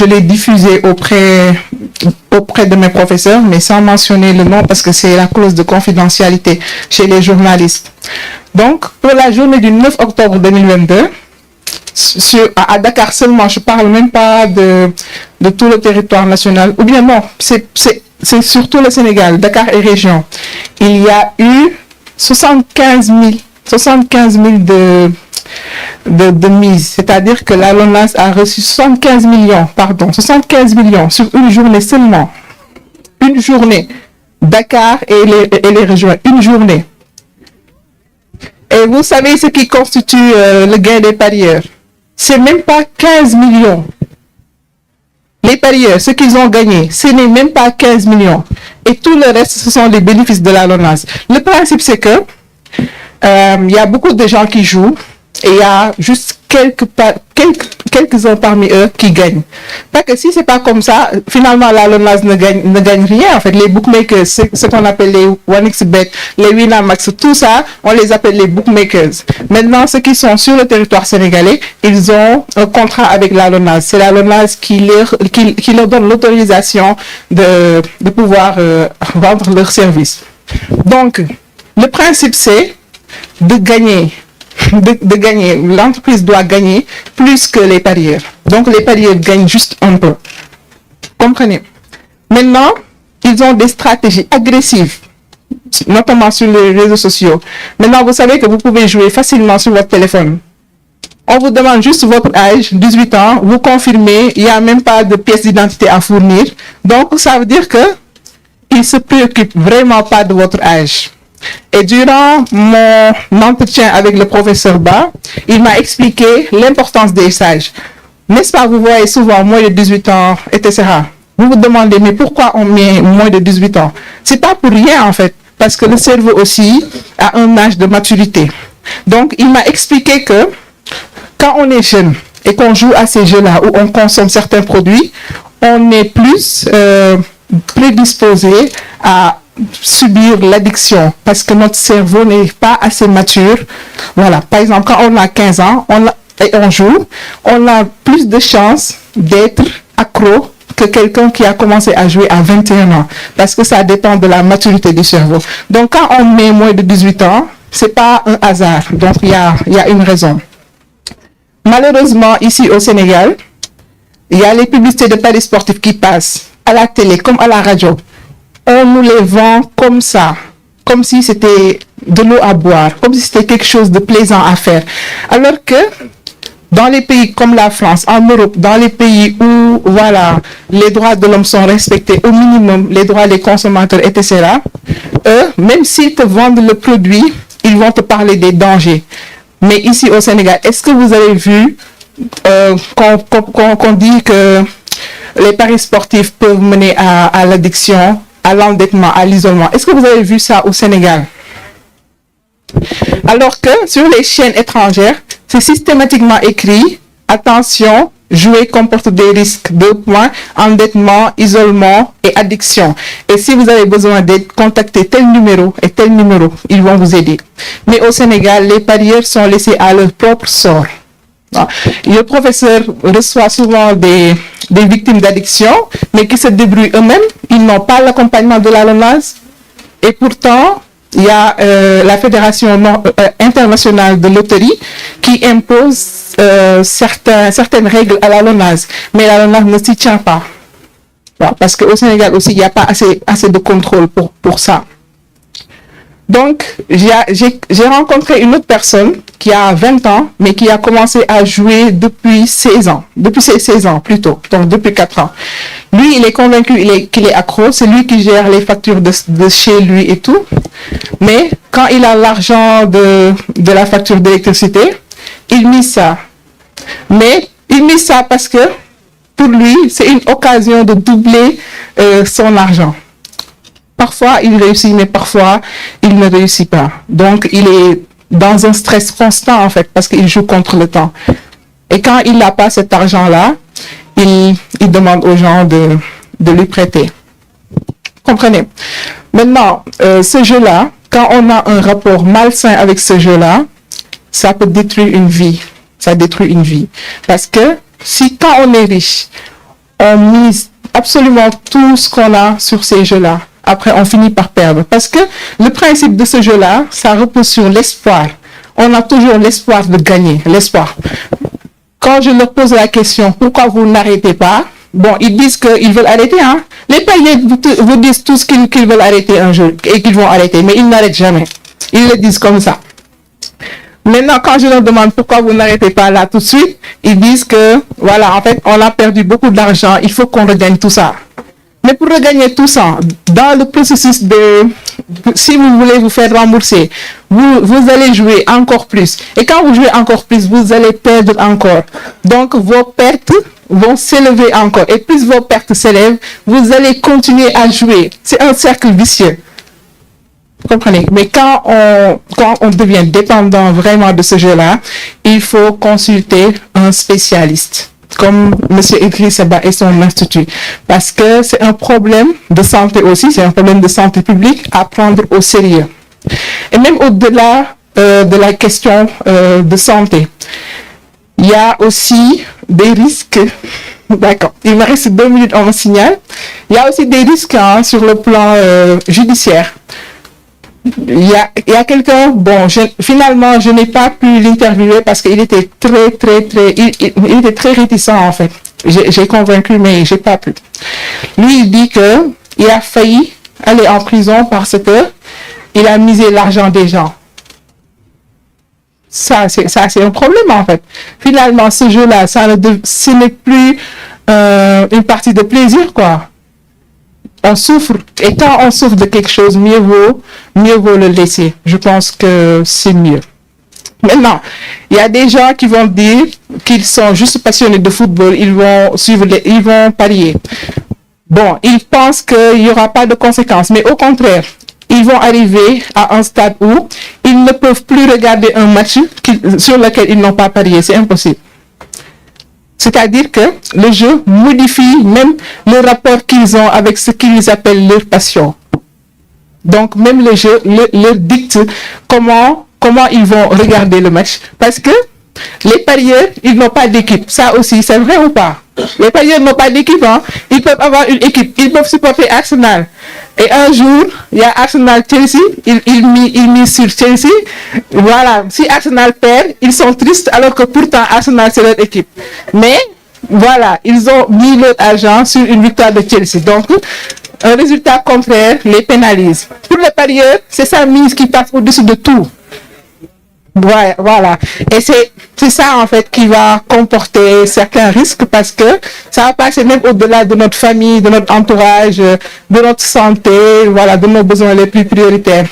l'ai diffusé auprès de mes professeurs, mais sans mentionner le nom parce que c'est la clause de confidentialité chez les journalistes. Donc, pour la journée du 9 octobre 2022, à Dakar seulement, je parle même pas de tout le territoire national, ou bien non, c'est surtout le Sénégal, Dakar et région. Il y a eu 75 000 de mise, c'est-à-dire que la LONASE a reçu 75 millions sur une journée seulement. Une journée. Dakar et les régions, une journée. Et vous savez ce qui constitue le gain des parieurs? C'est même pas 15 millions. Les parieurs, ce qu'ils ont gagné, ce n'est même pas 15 millions. Et tout le reste, ce sont les bénéfices de la LONASE. Le principe, c'est que il y a beaucoup de gens qui jouent et il y a juste quelques-uns parmi eux qui gagnent. Parce que si c'est pas comme ça, finalement, la LONASE ne gagne rien. En fait, les bookmakers, ce qu'on appelle les 1xBet, les Winamax, tout ça, on les appelle les bookmakers. Maintenant, ceux qui sont sur le territoire sénégalais, ils ont un contrat avec la LONASE. C'est la LONASE qui leur donne l'autorisation de pouvoir vendre leurs services. Donc, le principe, c'est de gagner de gagner. L'entreprise doit gagner plus que les parieurs. Donc, les parieurs gagnent juste un peu. Comprenez? Maintenant, ils ont des stratégies agressives, notamment sur les réseaux sociaux. Maintenant, vous savez que vous pouvez jouer facilement sur votre téléphone. On vous demande juste votre âge, 18 ans, vous confirmez, il n'y a même pas de pièce d'identité à fournir. Donc, ça veut dire que ils ne se préoccupent vraiment pas de votre âge. Et durant mon entretien avec le professeur Ba, il m'a expliqué l'importance des sages. N'est-ce pas, vous voyez souvent moins de 18 ans, etc. Vous vous demandez, mais pourquoi on met moins de 18 ans? C'est pas pour rien, en fait, parce que le cerveau aussi a un âge de maturité. Donc, il m'a expliqué que quand on est jeune et qu'on joue à ces jeux-là, où on consomme certains produits, on est plus prédisposé à subir l'addiction parce que notre cerveau n'est pas assez mature. Voilà. Par exemple, quand on a 15 ans et on joue, on a plus de chances d'être accro que quelqu'un qui a commencé à jouer à 21 ans parce que ça dépend de la maturité du cerveau. Donc, quand on met moins de 18 ans, c'est pas un hasard. Donc, il y a une raison. Malheureusement, ici au Sénégal, il y a les publicités de paris sportifs qui passent à la télé comme à la radio. On nous les vend comme ça, comme si c'était de l'eau à boire, comme si c'était quelque chose de plaisant à faire. Alors que dans les pays comme la France, en Europe, dans les pays où voilà, les droits de l'homme sont respectés au minimum, les droits des consommateurs, etc., eux, même s'ils te vendent le produit, ils vont te parler des dangers. Mais ici au Sénégal, est-ce que vous avez vu qu'on dit que les paris sportifs peuvent mener à l'addiction, à l'endettement, à l'isolement? Est-ce que vous avez vu ça au Sénégal? Alors que sur les chaînes étrangères, c'est systématiquement écrit, attention, jouer comporte des risques, 2 points, endettement, isolement et addiction. Et si vous avez besoin d'aide, contactez tel numéro et tel numéro, ils vont vous aider. Mais au Sénégal, les parieurs sont laissés à leur propre sort. Le professeur reçoit souvent des victimes d'addiction, mais qui se débrouillent eux-mêmes. Ils n'ont pas l'accompagnement de la LONASE. Et pourtant, il y a la Fédération internationale de loterie qui impose certaines règles à la LONASE. Mais la LONASE ne s'y tient pas. Parce qu'au Sénégal aussi, il n'y a pas assez de contrôle pour ça. Donc, j'ai rencontré une autre personne qui a 20 ans, mais qui a commencé à jouer depuis 16 ans. Depuis ses 16 ans, plutôt. Donc, depuis 4 ans. Lui, il est convaincu qu'il est accro. C'est lui qui gère les factures de chez lui et tout. Mais quand il a l'argent de la facture d'électricité, il mise ça. Mais il mise ça parce que, pour lui, c'est une occasion de doubler son argent. Parfois, il réussit, mais parfois, il ne réussit pas. Donc, il est dans un stress constant, en fait, parce qu'il joue contre le temps. Et quand il n'a pas cet argent-là, il demande aux gens de lui prêter. Comprenez? Maintenant, ce jeu-là, quand on a un rapport malsain avec ce jeu-là, ça peut détruire une vie. Ça détruit une vie. Parce que si quand on est riche, on mise absolument tout ce qu'on a sur ces jeux-là, après, on finit par perdre. Parce que le principe de ce jeu-là, ça repose sur l'espoir. On a toujours l'espoir de gagner, l'espoir. Quand je leur pose la question, pourquoi vous n'arrêtez pas? Bon, ils disent qu'ils veulent arrêter, hein. Les payés vous disent tous qu'ils veulent arrêter un jeu et qu'ils vont arrêter, mais ils n'arrêtent jamais. Ils le disent comme ça. Maintenant, quand je leur demande pourquoi vous n'arrêtez pas là tout de suite, ils disent que, voilà, en fait, on a perdu beaucoup d'argent, il faut qu'on regagne tout ça. Mais pour regagner tout ça, dans le processus si vous voulez vous faire rembourser, vous allez jouer encore plus. Et quand vous jouez encore plus, vous allez perdre encore. Donc, vos pertes vont s'élever encore. Et plus vos pertes s'élèvent, vous allez continuer à jouer. C'est un cercle vicieux. Vous comprenez? Mais quand on devient dépendant vraiment de ce jeu-là, il faut consulter un spécialiste, comme M. Idriss Ba et son institut. Parce que c'est un problème de santé aussi, c'est un problème de santé publique à prendre au sérieux. Et même au-delà de la question de santé, il y a aussi des risques. D'accord, il me reste 2 minutes, on me signale. Il y a aussi des risques sur le plan judiciaire. il y a quelqu'un, bon, finalement, je n'ai pas pu l'interviewer parce qu'il était il était très réticent, en fait. J'ai convaincu, mais j'ai pas pu. Lui, il dit que il a failli aller en prison parce que il a misé l'argent des gens. Ça, c'est un problème, en fait. Finalement, ce jeu-là, ce n'est plus une partie de plaisir, quoi. On souffre, et quand on souffre de quelque chose, mieux vaut le laisser. Je pense que c'est mieux. Maintenant, il y a des gens qui vont dire qu'ils sont juste passionnés de football, ils vont parier. Bon, ils pensent qu'il n'y aura pas de conséquences, mais au contraire, ils vont arriver à un stade où ils ne peuvent plus regarder un match sur lequel ils n'ont pas parié. C'est impossible. C'est-à-dire que le jeu modifie même le rapport qu'ils ont avec ce qu'ils appellent leur passion. Donc, même le jeu leur dicte comment ils vont regarder le match. Parce que les parieurs, ils n'ont pas d'équipe. Ça aussi, c'est vrai ou pas? Les parieurs n'ont pas d'équipe. Hein? Ils peuvent avoir une équipe. Ils peuvent supporter Arsenal. Et un jour, il y a Arsenal-Chelsea. Ils misent sur Chelsea. Voilà. Si Arsenal perd, ils sont tristes alors que pourtant Arsenal, c'est leur équipe. Mais, voilà, ils ont mis leur argent sur une victoire de Chelsea. Donc, un résultat contraire les pénalise. Pour les parieurs, c'est sa mise qui passe au-dessus de tout. Voilà. Et c'est ça, en fait, qui va comporter certains risques parce que ça va passer même au-delà de notre famille, de notre entourage, de notre santé, voilà, de nos besoins les plus prioritaires.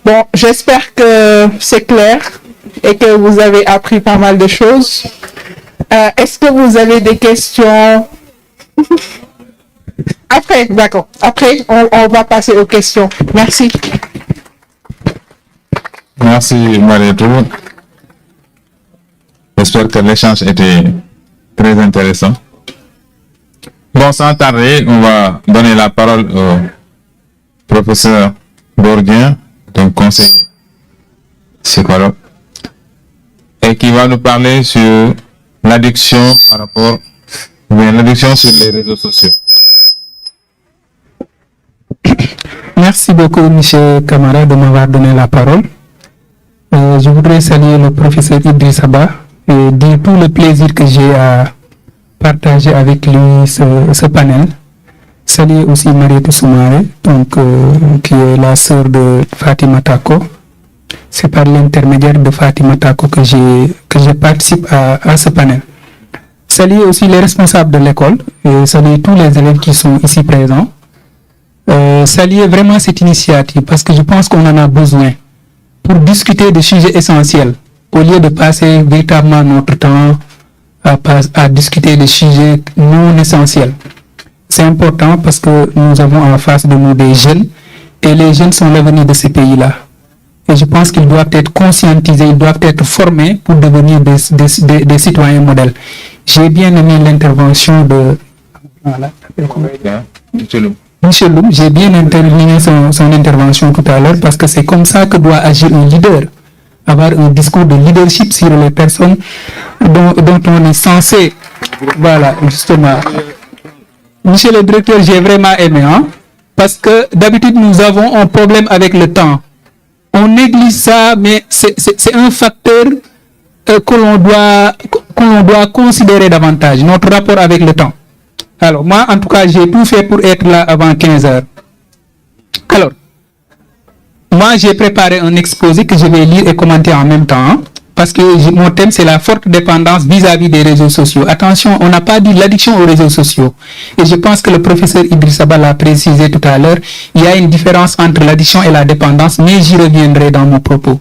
Bon, j'espère que c'est clair et que vous avez appris pas mal de choses. Est-ce que vous avez des questions? Après, d'accord. Après, on va passer aux questions. Merci. Merci Marietou. J'espère que l'échange était très intéressant. Bon, sans tarder, on va donner la parole au professeur Bourdien, donc conseiller psychologue, et qui va nous parler sur l'addiction l'addiction sur les réseaux sociaux. Merci beaucoup, M. Camara, de m'avoir donné la parole. Je voudrais saluer le professeur Idriss Abba et dire tout le plaisir que j'ai à partager avec lui ce panel. Saluer aussi Marietou Soumaré, donc, qui est la sœur de Fatima Tako. C'est par l'intermédiaire de Fatima Tako que je participe à ce panel. Saluer aussi les responsables de l'école et saluer tous les élèves qui sont ici présents. Saluer vraiment cette initiative parce que je pense qu'on en a besoin pour discuter de sujets essentiels au lieu de passer véritablement notre temps à discuter de sujets non essentiels. C'est important parce que nous avons en face de nous des jeunes et les jeunes sont l'avenir de ces pays-là. Et je pense qu'ils doivent être conscientisés, ils doivent être formés pour devenir des citoyens modèles. J'ai bien aimé l'intervention de Michel Loum, j'ai bien intervenu son intervention tout à l'heure parce que c'est comme ça que doit agir un leader, avoir un discours de leadership sur les personnes dont on est censé, voilà, justement. Monsieur le directeur, j'ai vraiment aimé, hein, parce que d'habitude nous avons un problème avec le temps. On néglige ça, mais c'est un facteur que l'on doit considérer davantage, notre rapport avec le temps. Alors, moi, en tout cas, j'ai tout fait pour être là avant 15 heures. Alors, moi, j'ai préparé un exposé que je vais lire et commenter en même temps, hein, parce que mon thème, c'est la forte dépendance vis-à-vis des réseaux sociaux. Attention, on n'a pas dit l'addiction aux réseaux sociaux. Et je pense que le professeur Idriss Abba l'a précisé tout à l'heure. Il y a une différence entre l'addiction et la dépendance, mais j'y reviendrai dans mon propos.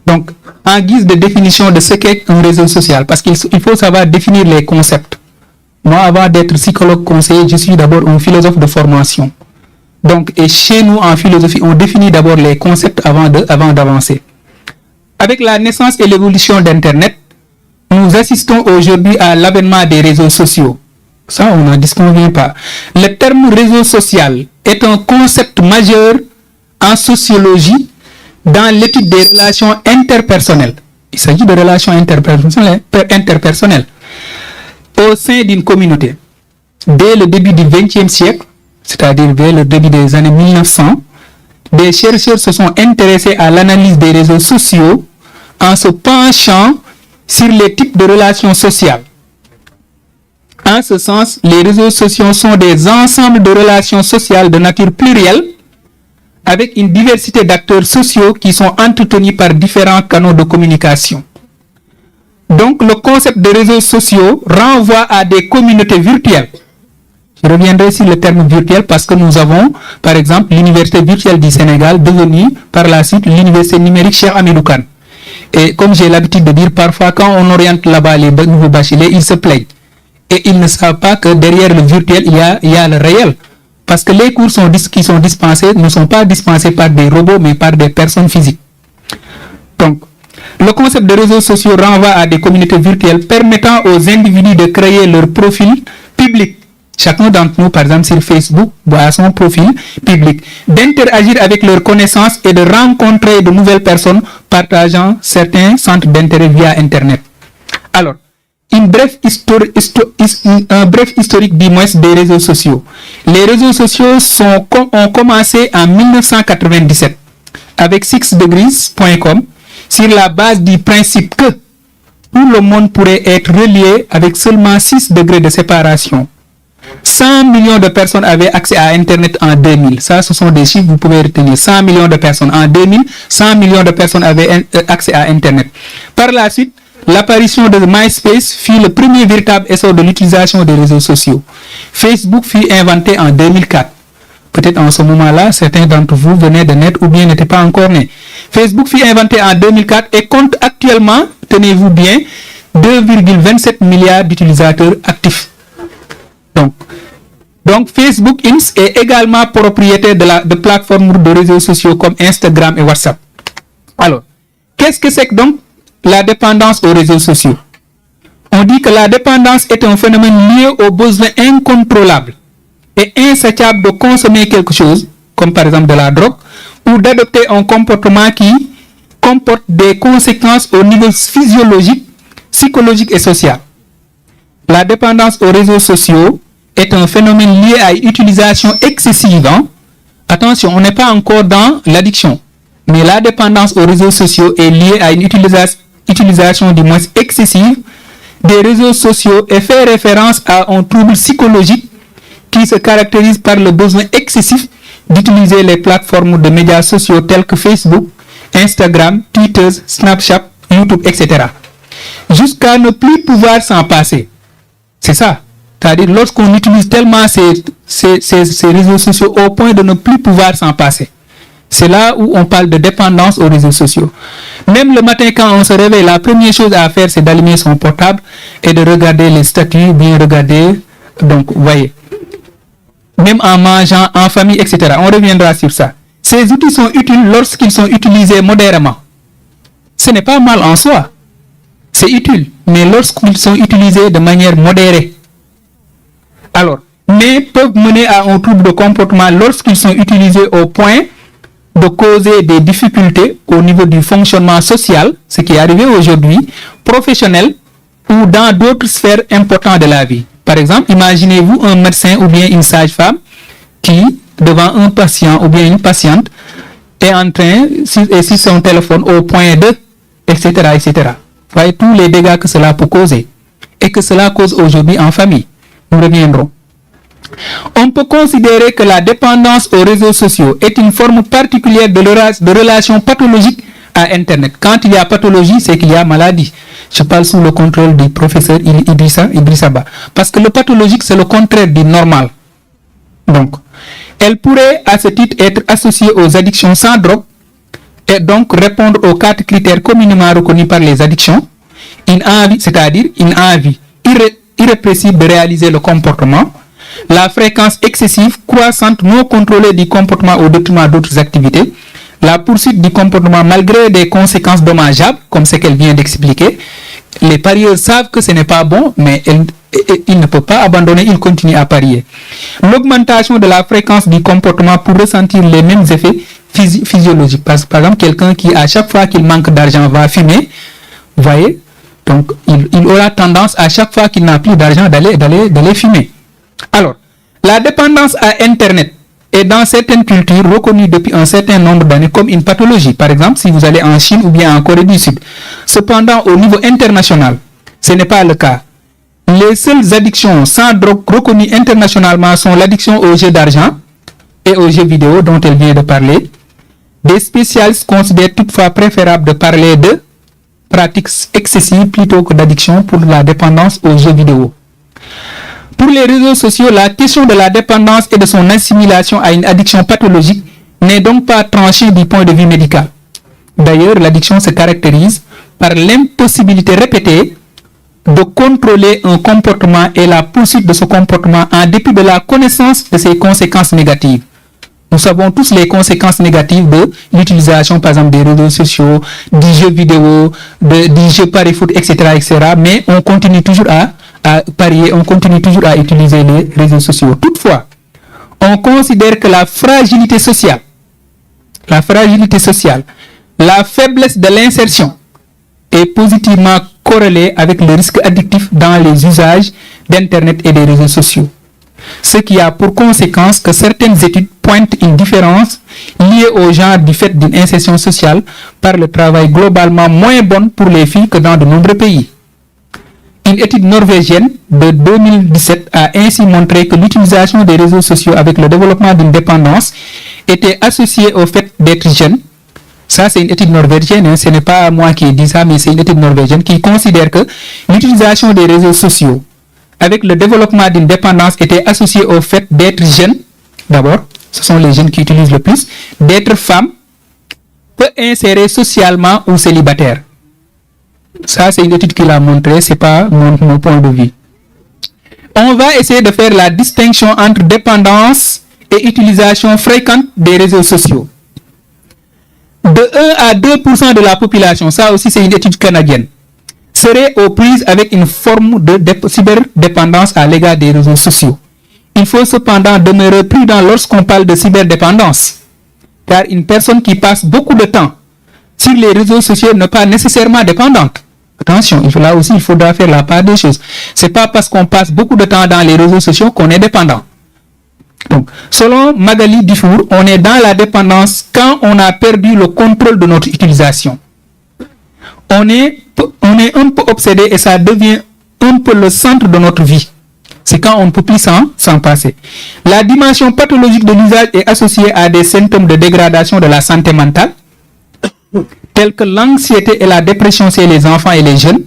Donc, en guise de définition de ce qu'est un réseau social, parce qu'il faut savoir définir les concepts. Moi, avant d'être psychologue conseiller, je suis d'abord un philosophe de formation. Donc, et chez nous, en philosophie, on définit d'abord les concepts avant d'avancer. Avec la naissance et l'évolution d'Internet, nous assistons aujourd'hui à l'avènement des réseaux sociaux. Ça, on n'en disconvient pas. Le terme réseau social est un concept majeur en sociologie dans l'étude des relations interpersonnelles. Il s'agit de relations interpersonnelles au sein d'une communauté. Dès le début du XXe siècle, c'est-à-dire dès le début des années 1900, des chercheurs se sont intéressés à l'analyse des réseaux sociaux en se penchant sur les types de relations sociales. En ce sens, les réseaux sociaux sont des ensembles de relations sociales de nature plurielle avec une diversité d'acteurs sociaux qui sont entretenus par différents canaux de communication. Donc, le concept de réseaux sociaux renvoie à des communautés virtuelles. Je reviendrai sur le terme virtuel parce que nous avons, par exemple, l'Université virtuelle du Sénégal devenue par la suite l'Université numérique Cheikh Hamidou Kane. Et comme j'ai l'habitude de dire, parfois quand on oriente là-bas les nouveaux bacheliers, ils se plaignent. Et ils ne savent pas que derrière le virtuel, il y a le réel. Parce que les cours qui sont dispensés ne sont pas dispensés par des robots, mais par des personnes physiques. Donc, le concept de réseaux sociaux renvoie à des communautés virtuelles permettant aux individus de créer leur profil public. Chacun d'entre nous, par exemple, sur Facebook, voit son profil public, d'interagir avec leurs connaissances et de rencontrer de nouvelles personnes partageant certains centres d'intérêt via Internet. Alors, un bref historique du moins des réseaux sociaux. Les réseaux sociaux ont commencé en 1997 avec 6degrees.com sur la base du principe que tout le monde pourrait être relié avec seulement 6 degrés de séparation. 100 millions de personnes avaient accès à Internet en 2000. Ça, ce sont des chiffres que vous pouvez retenir. 100 millions de personnes en 2000, 100 millions de personnes avaient accès à Internet. Par la suite, l'apparition de MySpace fut le premier véritable essor de l'utilisation des réseaux sociaux. Facebook fut inventé en 2004. Peut-être en ce moment-là, certains d'entre vous venaient de naître ou bien n'étaient pas encore nés. Facebook fut inventé en 2004 et compte actuellement, tenez-vous bien, 2,27 milliards d'utilisateurs actifs. Donc Facebook Inc. est également propriétaire de plateformes de réseaux sociaux comme Instagram et WhatsApp. Alors, qu'est-ce que c'est que donc la dépendance aux réseaux sociaux? On dit que la dépendance est un phénomène lié au besoin incontrôlable et insatiable de consommer quelque chose, comme par exemple de la drogue, ou d'adopter un comportement qui comporte des conséquences au niveau physiologique, psychologique et social. La dépendance aux réseaux sociaux est un phénomène lié à une utilisation excessive. Attention, on n'est pas encore dans l'addiction, mais la dépendance aux réseaux sociaux est liée à une utilisation du moins excessive des réseaux sociaux et fait référence à un trouble psychologique qui se caractérise par le besoin excessif d'utiliser les plateformes de médias sociaux tels que Facebook, Instagram, Twitter, Snapchat, YouTube, etc. Jusqu'à ne plus pouvoir s'en passer. C'est ça. C'est-à-dire lorsqu'on utilise tellement ces réseaux sociaux au point de ne plus pouvoir s'en passer. C'est là où on parle de dépendance aux réseaux sociaux. Même le matin quand on se réveille, la première chose à faire c'est d'allumer son portable et de regarder les statuts, bien regarder. Donc, vous voyez. Même en mangeant, en famille, etc. On reviendra sur ça. Ces outils sont utiles lorsqu'ils sont utilisés modérément. Ce n'est pas mal en soi. C'est utile, mais lorsqu'ils sont utilisés de manière modérée. Alors, mais peuvent mener à un trouble de comportement lorsqu'ils sont utilisés au point de causer des difficultés au niveau du fonctionnement social, ce qui est arrivé aujourd'hui, professionnel ou dans d'autres sphères importantes de la vie. Par exemple, imaginez-vous un médecin ou bien une sage-femme qui, devant un patient ou bien une patiente, est en train, sur son téléphone au point de, etc., etc. Vous voyez tous les dégâts que cela peut causer et que cela cause aujourd'hui en famille. Nous reviendrons. On peut considérer que la dépendance aux réseaux sociaux est une forme particulière de relation pathologique à Internet. Quand il y a pathologie, c'est qu'il y a maladie. Je parle sous le contrôle du professeur Idrissa Ba. Parce que le pathologique, c'est le contraire du normal. Donc, elle pourrait à ce titre être associée aux addictions sans drogue et donc répondre aux 4 critères communément reconnus par les addictions. Une envie, c'est-à-dire une envie irrépressible de réaliser le comportement, la fréquence excessive, croissante, non contrôlée du comportement au détriment d'autres activités, la poursuite du comportement malgré des conséquences dommageables, comme ce qu'elle vient d'expliquer. Les parieurs savent que ce n'est pas bon, mais ils ne peuvent pas abandonner, ils continuent à parier. L'augmentation de la fréquence du comportement pour ressentir les mêmes effets physiologiques. Par exemple, quelqu'un qui, à chaque fois qu'il manque d'argent, va fumer, vous voyez, donc il aura tendance, à chaque fois qu'il n'a plus d'argent, d'aller fumer. Alors, la dépendance à Internet est dans certaines cultures reconnue depuis un certain nombre d'années comme une pathologie. Par exemple, si vous allez en Chine ou bien en Corée du Sud. Cependant, au niveau international, ce n'est pas le cas. Les seules addictions sans drogue reconnues internationalement sont l'addiction aux jeux d'argent et aux jeux vidéo dont elle vient de parler. Des spécialistes considèrent toutefois préférable de parler de pratiques excessives plutôt que d'addiction pour la dépendance aux jeux vidéo. Pour les réseaux sociaux, la question de la dépendance et de son assimilation à une addiction pathologique n'est donc pas tranchée du point de vue médical. D'ailleurs, l'addiction se caractérise par l'impossibilité répétée de contrôler un comportement et la poursuite de ce comportement en dépit de la connaissance de ses conséquences négatives. Nous savons tous les conséquences négatives de l'utilisation, par exemple, des réseaux sociaux, des jeux vidéo, des jeux pari-foot, etc., etc. Mais on continue toujours à parier, on continue toujours à utiliser les réseaux sociaux. Toutefois, on considère que la fragilité sociale, la faiblesse de l'insertion est positivement corrélée avec le risque addictif dans les usages d'Internet et des réseaux sociaux. Ce qui a pour conséquence que certaines études pointent une différence liée au genre du fait d'une insertion sociale par le travail globalement moins bonne pour les filles que dans de nombreux pays. Une étude norvégienne de 2017 a ainsi montré que l'utilisation des réseaux sociaux avec le développement d'une dépendance était associée au fait d'être jeune. Ça, c'est une étude norvégienne, hein. Ce n'est pas moi qui dis ça, mais c'est une étude norvégienne qui considère que l'utilisation des réseaux sociaux avec le développement d'une dépendance était associée au fait d'être jeune. D'abord, ce sont les jeunes qui utilisent le plus, d'être femme, peu insérée socialement ou célibataire. Ça, c'est une étude qui l'a montré, ce n'est pas mon point de vue. On va essayer de faire la distinction entre dépendance et utilisation fréquente des réseaux sociaux. De 1 à 2% de la population, ça aussi c'est une étude canadienne, serait aux prises avec une forme de cyberdépendance à l'égard des réseaux sociaux. Il faut cependant demeurer prudent lorsqu'on parle de cyberdépendance, car une personne qui passe beaucoup de temps sur les réseaux sociaux n'est pas nécessairement dépendante. Attention, là aussi il faudra faire la part des choses. Ce n'est pas parce qu'on passe beaucoup de temps dans les réseaux sociaux qu'on est dépendant. Donc, selon Magali Dufour, on est dans la dépendance quand on a perdu le contrôle de notre utilisation. On est un peu obsédé et ça devient un peu le centre de notre vie. C'est quand on ne peut plus s'en passer. La dimension pathologique de l'usage est associée à des symptômes de dégradation de la santé mentale, tels que l'anxiété et la dépression chez les enfants et les jeunes.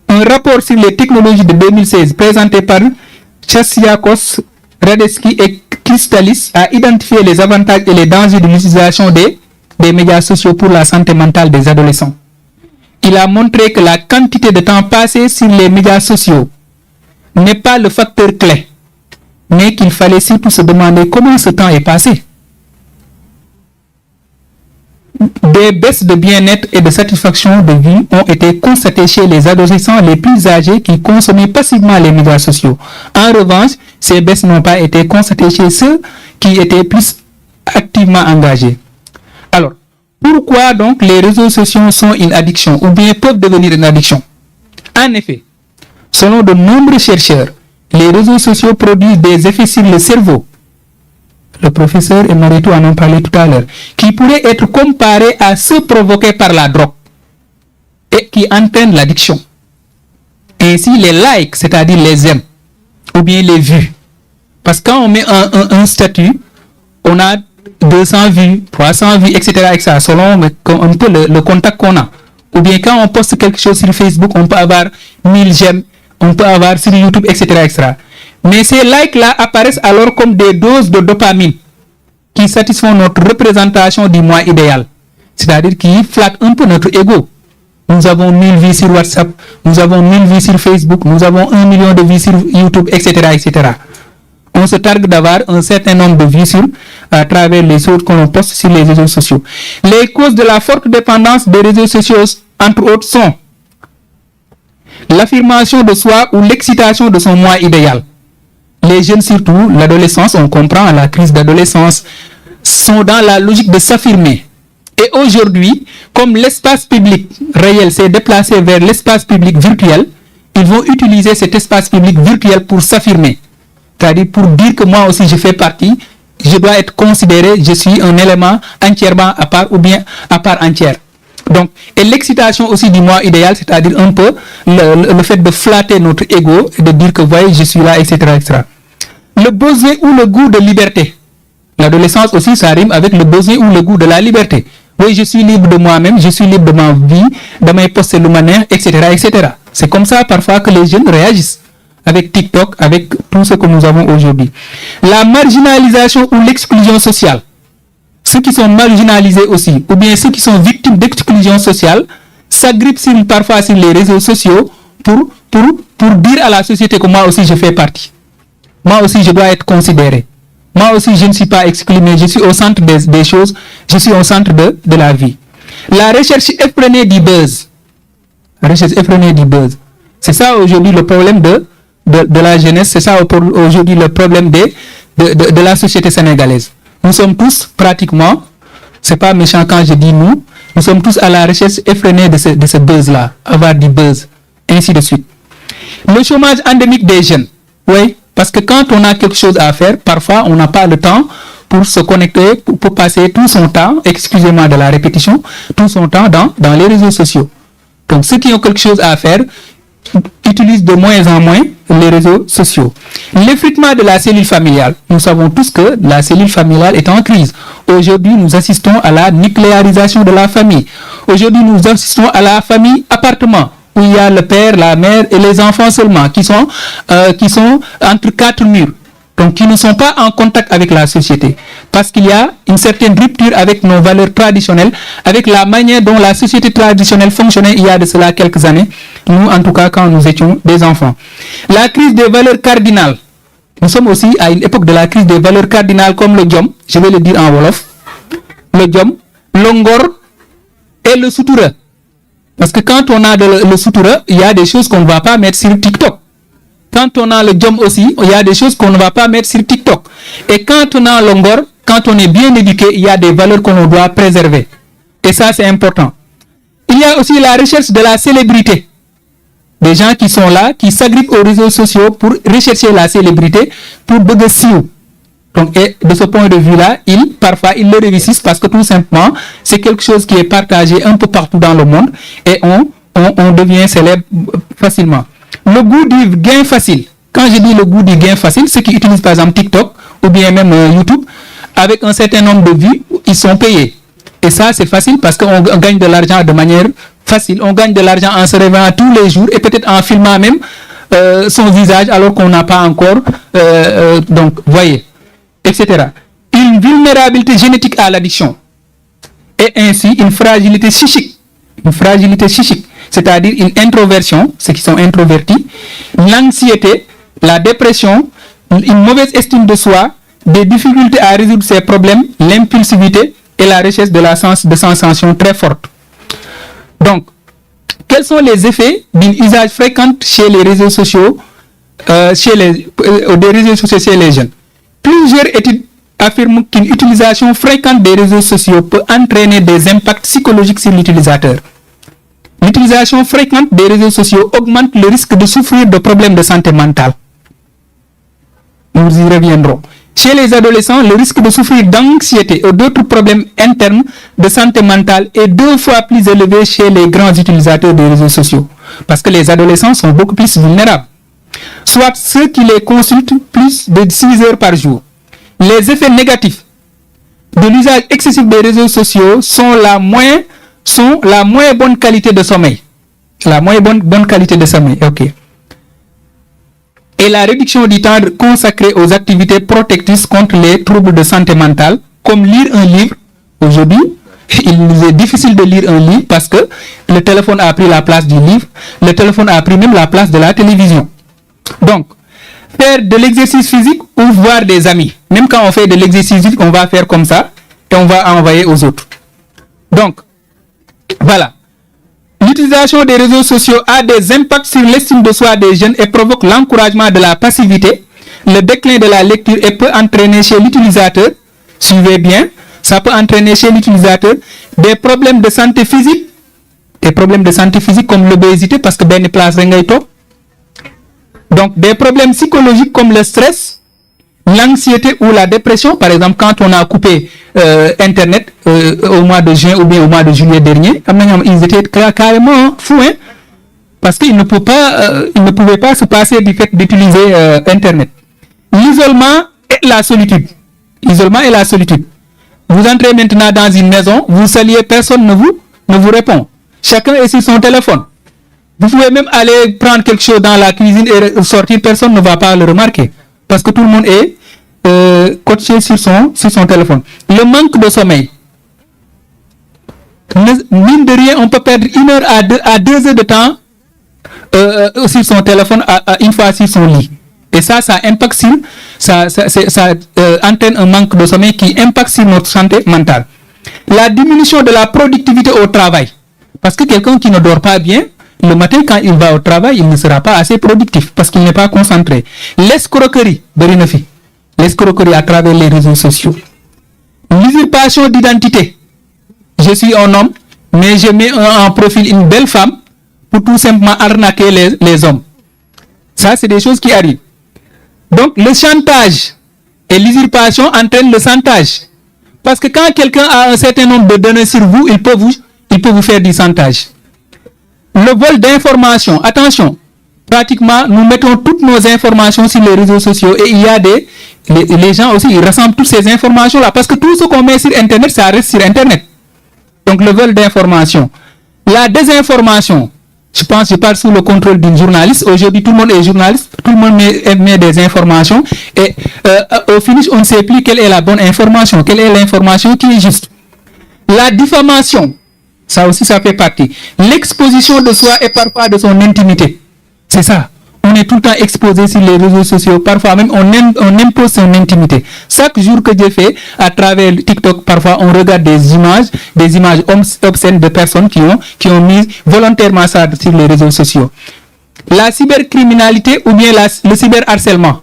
Un rapport sur les technologies de 2016 présenté par Chassiakos, Radeski et Kristalis a identifié les avantages et les dangers de l'utilisation des médias sociaux pour la santé mentale des adolescents. Il a montré que la quantité de temps passé sur les médias sociaux n'est pas le facteur clé, mais qu'il fallait surtout se demander comment ce temps est passé. Des baisses de bien-être et de satisfaction de vie ont été constatées chez les adolescents les plus âgés qui consommaient passivement les médias sociaux. En revanche, ces baisses n'ont pas été constatées chez ceux qui étaient plus activement engagés. Alors, pourquoi donc les réseaux sociaux sont une addiction ou bien peuvent devenir une addiction? En effet, selon de nombreux chercheurs, les réseaux sociaux produisent des effets sur le cerveau. Le professeur et Maritou en ont parlé tout à l'heure, qui pourraient être comparés à ceux provoqués par la drogue et qui entraînent l'addiction. Ainsi, les likes, c'est-à-dire les j'aime, ou bien les vues. Parce que quand on met un statut, on a 200 vues, 300 vues, etc. selon un peu le contact qu'on a. Ou bien quand on poste quelque chose sur Facebook, on peut avoir 1000 j'aime, on peut avoir sur YouTube, etc. Mais ces likes-là apparaissent alors comme des doses de dopamine qui satisfont notre représentation du moi idéal. C'est-à-dire qui flattent un peu notre ego. Nous avons 1000 vues sur WhatsApp, nous avons 1000 vues sur Facebook, nous avons 1 million de vues sur YouTube, etc. On se targue d'avoir un certain nombre de vues à travers les choses que l'on poste sur les réseaux sociaux. Les causes de la forte dépendance des réseaux sociaux, entre autres, sont l'affirmation de soi ou l'excitation de son moi idéal. Les jeunes, surtout l'adolescence, on comprend la crise d'adolescence, sont dans la logique de s'affirmer. Et aujourd'hui, comme l'espace public réel s'est déplacé vers l'espace public virtuel, ils vont utiliser cet espace public virtuel pour s'affirmer. C'est-à-dire pour dire que moi aussi je fais partie je dois être considéré, je suis un élément entièrement à part ou bien à part entière. Donc, et l'excitation aussi du moi idéal, c'est-à-dire un peu le fait de flatter notre ego et de dire que, voyez, je suis là, etc., etc. Le besoin ou le goût de liberté. L'adolescence aussi, ça rime avec le besoin ou le goût de la liberté. Oui, je suis libre de moi-même, je suis libre de ma vie, de mes postes humains, etc., etc. C'est comme ça parfois que les jeunes réagissent avec TikTok, avec tout ce que nous avons aujourd'hui. La marginalisation ou l'exclusion sociale. Ceux qui sont marginalisés aussi, ou bien ceux qui sont victimes d'exclusion sociale, s'agrippent parfois sur les réseaux sociaux pour dire à la société que moi aussi je fais partie. Moi aussi je dois être considéré. Moi aussi je ne suis pas exclu, mais je suis au centre des choses, je suis au centre de la vie. La recherche effrénée du buzz. La recherche effrénée du buzz. C'est ça aujourd'hui le problème de la jeunesse, c'est ça aujourd'hui le problème de la société sénégalaise. Nous sommes tous pratiquement, c'est pas méchant quand je dis nous sommes tous à la recherche effrénée de ce buzz-là, avoir du buzz, ainsi de suite. Le chômage endémique des jeunes, oui, parce que quand on a quelque chose à faire, parfois on n'a pas le temps pour se connecter, pour passer tout son temps, excusez-moi de la répétition, tout son temps dans les réseaux sociaux. Donc ceux qui ont quelque chose à faire utilisent de moins en moins les réseaux sociaux. L'effritement de la cellule familiale. Nous savons tous que la cellule familiale est en crise. Aujourd'hui, nous assistons à la nucléarisation de la famille. Aujourd'hui, nous assistons à la famille appartement, où il y a le père, la mère et les enfants seulement, qui sont entre quatre murs. Donc, qui ne sont pas en contact avec la société. Parce qu'il y a une certaine rupture avec nos valeurs traditionnelles, avec la manière dont la société traditionnelle fonctionnait il y a de cela quelques années, nous, en tout cas, quand nous étions des enfants. La crise des valeurs cardinales. Nous sommes aussi à une époque de la crise des valeurs cardinales comme le Djom, je vais le dire en Wolof, le Djom, l'Ongor et le Sutura. Parce que quand on a le Sutura, il y a des choses qu'on ne va pas mettre sur TikTok. Quand on a le Djom aussi, il y a des choses qu'on ne va pas mettre sur TikTok. Et quand on a l'Ongor, quand on est bien éduqué, il y a des valeurs qu'on doit préserver. Et ça, c'est important. Il y a aussi la recherche de la célébrité. Des gens qui sont là, qui s'agrippent aux réseaux sociaux pour rechercher la célébrité, pour bugger siou. Donc, et de ce point de vue-là, parfois, ils le réussissent parce que tout simplement, c'est quelque chose qui est partagé un peu partout dans le monde et on devient célèbre facilement. Le goût du gain facile. Quand je dis le goût du gain facile, ceux qui utilisent par exemple TikTok ou bien même YouTube, avec un certain nombre de vues, ils sont payés. Et ça, c'est facile parce qu'on gagne de l'argent de manière facile. On gagne de l'argent en se réveillant tous les jours et peut-être en filmant même son visage alors qu'on n'a pas encore, donc, voyez, etc. Une vulnérabilité génétique à l'addiction et ainsi une fragilité psychique. Une fragilité psychique, c'est-à-dire une introversion, ceux qui sont introvertis, l'anxiété, la dépression, une mauvaise estime de soi, des difficultés à résoudre ses problèmes, l'impulsivité et la recherche de sensations très fortes. Donc, quels sont les effets d'un usage fréquent chez les réseaux sociaux, des réseaux sociaux chez les jeunes? Plusieurs études affirment qu'une utilisation fréquente des réseaux sociaux peut entraîner des impacts psychologiques sur l'utilisateur. L'utilisation fréquente des réseaux sociaux augmente le risque de souffrir de problèmes de santé mentale. Nous y reviendrons. Chez les adolescents, le risque de souffrir d'anxiété ou d'autres problèmes internes de santé mentale est 2 fois plus élevé chez les grands utilisateurs des réseaux sociaux. Parce que les adolescents sont beaucoup plus vulnérables. Soit ceux qui les consultent plus de 6 heures par jour. Les effets négatifs de l'usage excessif des réseaux sociaux sont la moins bonne qualité de sommeil. La moins bonne qualité de sommeil, ok. Et la réduction du temps consacré aux activités protectrices contre les troubles de santé mentale, comme lire un livre. Aujourd'hui, il nous est difficile de lire un livre parce que le téléphone a pris la place du livre, le téléphone a pris même la place de la télévision. Donc, faire de l'exercice physique ou voir des amis. Même quand on fait de l'exercice physique, on va faire comme ça et on va envoyer aux autres. Donc, voilà. L'utilisation des réseaux sociaux a des impacts sur l'estime de soi des jeunes et provoque l'encouragement de la passivité, le déclin de la lecture et peut entraîner chez l'utilisateur, suivez bien, ça peut entraîner chez l'utilisateur des problèmes de santé physique, comme l'obésité parce que ben place rengaito. Donc des problèmes psychologiques comme le stress, l'anxiété ou la dépression, par exemple, quand on a coupé Internet au mois de juin ou bien au mois de juillet dernier, ils étaient carrément fous, hein, parce qu'ils ne pouvaient pas se passer du fait d'utiliser Internet. L'isolement et la solitude. L'isolement et la solitude. Vous entrez maintenant dans une maison, vous saluez, personne ne vous répond. Chacun est sur son téléphone. Vous pouvez même aller prendre quelque chose dans la cuisine et sortir, personne ne va pas le remarquer. Parce que tout le monde est coaché sur son téléphone. Le manque de sommeil. Mine de rien, on peut perdre 1 heure à 2 heures de temps sur son téléphone une fois sur son lit. Et ça impacte ça entraîne un manque de sommeil qui impacte sur notre santé mentale. La diminution de la productivité au travail. Parce que quelqu'un qui ne dort pas bien, le matin quand il va au travail, il ne sera pas assez productif parce qu'il n'est pas concentré. L'escroquerie de Rinofi. L'escroquerie à travers les réseaux sociaux. L'usurpation d'identité. Je suis un homme, mais je mets en profil une belle femme pour tout simplement arnaquer les hommes. Ça, c'est des choses qui arrivent. Donc, le chantage et l'usurpation entraînent le chantage. Parce que quand quelqu'un a un certain nombre de données sur vous, il peut vous faire du chantage. Le vol d'informations. Attention, pratiquement, nous mettons toutes nos informations sur les réseaux sociaux et il y a les gens aussi, ils rassemblent toutes ces informations-là. Parce que tout ce qu'on met sur Internet, ça reste sur Internet. Donc, le vol d'informations. La désinformation. Je parle sous le contrôle d'une journaliste. Aujourd'hui, tout le monde est journaliste. Tout le monde met des informations. Et au finish, on ne sait plus quelle est la bonne information. Quelle est l'information qui est juste. La diffamation. Ça aussi, ça fait partie. L'exposition de soi et parfois de son intimité. C'est ça. On est tout le temps exposé sur les réseaux sociaux. Parfois même, on impose son intimité. Chaque jour que je fais, à travers TikTok, parfois, on regarde des images obscènes de personnes qui ont mis volontairement ça sur les réseaux sociaux. La cybercriminalité ou bien le cyberharcèlement.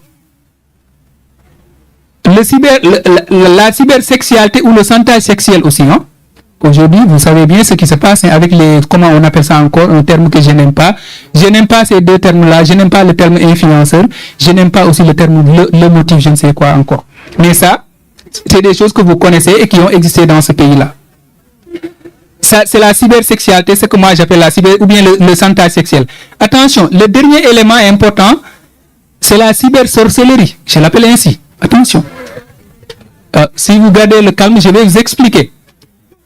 La cybersexualité ou le chantage sexuel aussi, hein? Aujourd'hui, vous savez bien ce qui se passe avec comment on appelle ça encore, un terme que je n'aime pas. Je n'aime pas ces deux termes-là. Je n'aime pas le terme influenceur. Je n'aime pas aussi le terme le motif, je ne sais quoi encore. Mais ça, c'est des choses que vous connaissez et qui ont existé dans ce pays-là. Ça, c'est la cybersexualité, ce que moi j'appelle la ou bien le chantage sexuel. Attention, le dernier élément important, c'est la cybersorcellerie. Je l'appelle ainsi. Attention. Si vous gardez le calme, je vais vous expliquer.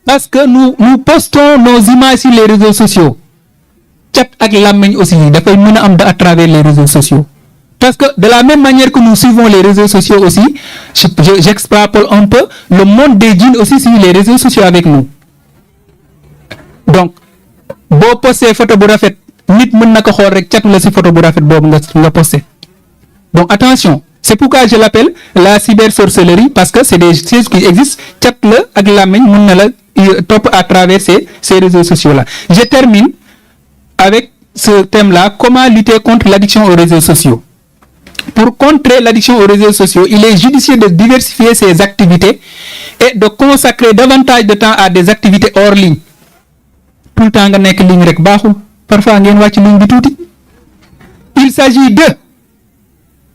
Parce que nous postons nos images sur les réseaux sociaux. Chat ak lamagne aussi, dafay mën a am à travers les réseaux sociaux. Parce que de la même manière que nous suivons les réseaux sociaux aussi, j'extrapole un peu, le monde des djinns aussi suit les réseaux sociaux avec nous. Donc, boo posté photo bu rafet, nit mën na ko xool rek chat la ci photo bu rafet boobu nga posté. Donc attention. C'est pourquoi je l'appelle la cybersorcellerie, parce que c'est des choses qui existent. Chat la ak lamagne mën na la top à travers ces réseaux sociaux-là. Je termine avec ce thème-là, comment lutter contre l'addiction aux réseaux sociaux. Pour contrer l'addiction aux réseaux sociaux, il est judicieux de diversifier ses activités et de consacrer davantage de temps à des activités hors ligne. Tout le temps nga nek ligne rek baxul, parfois ngeen wacc ligne bi touti. Il s'agit de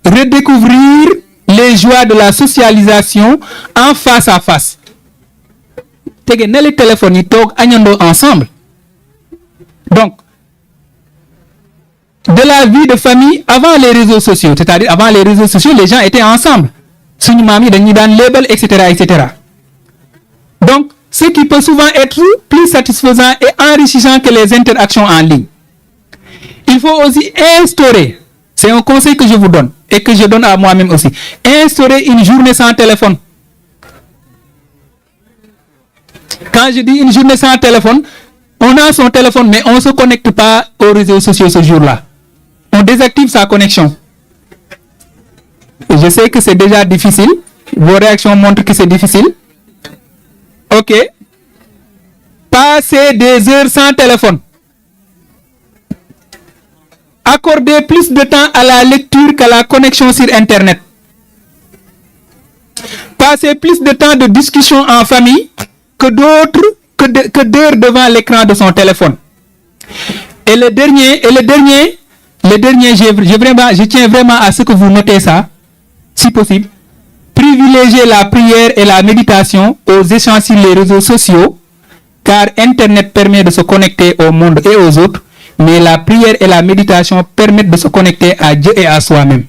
redécouvrir les joies de la socialisation en face à face. Tege na les téléphones yi toog añandoo ensemble. Donc, de la vie de famille avant les réseaux sociaux, c'est-à-dire avant les réseaux sociaux, les gens étaient ensemble. Suñu maam yi dañuy daan label, etc., etc. Donc, ce qui peut souvent être plus satisfaisant et enrichissant que les interactions en ligne. Il faut aussi instaurer, c'est un conseil que je vous donne et que je donne à moi-même aussi, instaurer une journée sans téléphone. Quand je dis une journée sans téléphone, on a son téléphone, mais on ne se connecte pas aux réseaux sociaux ce jour-là. On désactive sa connexion. Et je sais que c'est déjà difficile. Vos réactions montrent que c'est difficile. Ok. Passer des heures sans téléphone. Accorder plus de temps à la lecture qu'à la connexion sur Internet. Passer plus de temps de discussion en famille que d'heures devant l'écran de son téléphone. Et le dernier, je tiens vraiment à ce que vous notez ça, si possible. privilégier la prière et la méditation aux échanges sur les réseaux sociaux, car Internet permet de se connecter au monde et aux autres, mais la prière et la méditation permettent de se connecter à Dieu et à soi-même.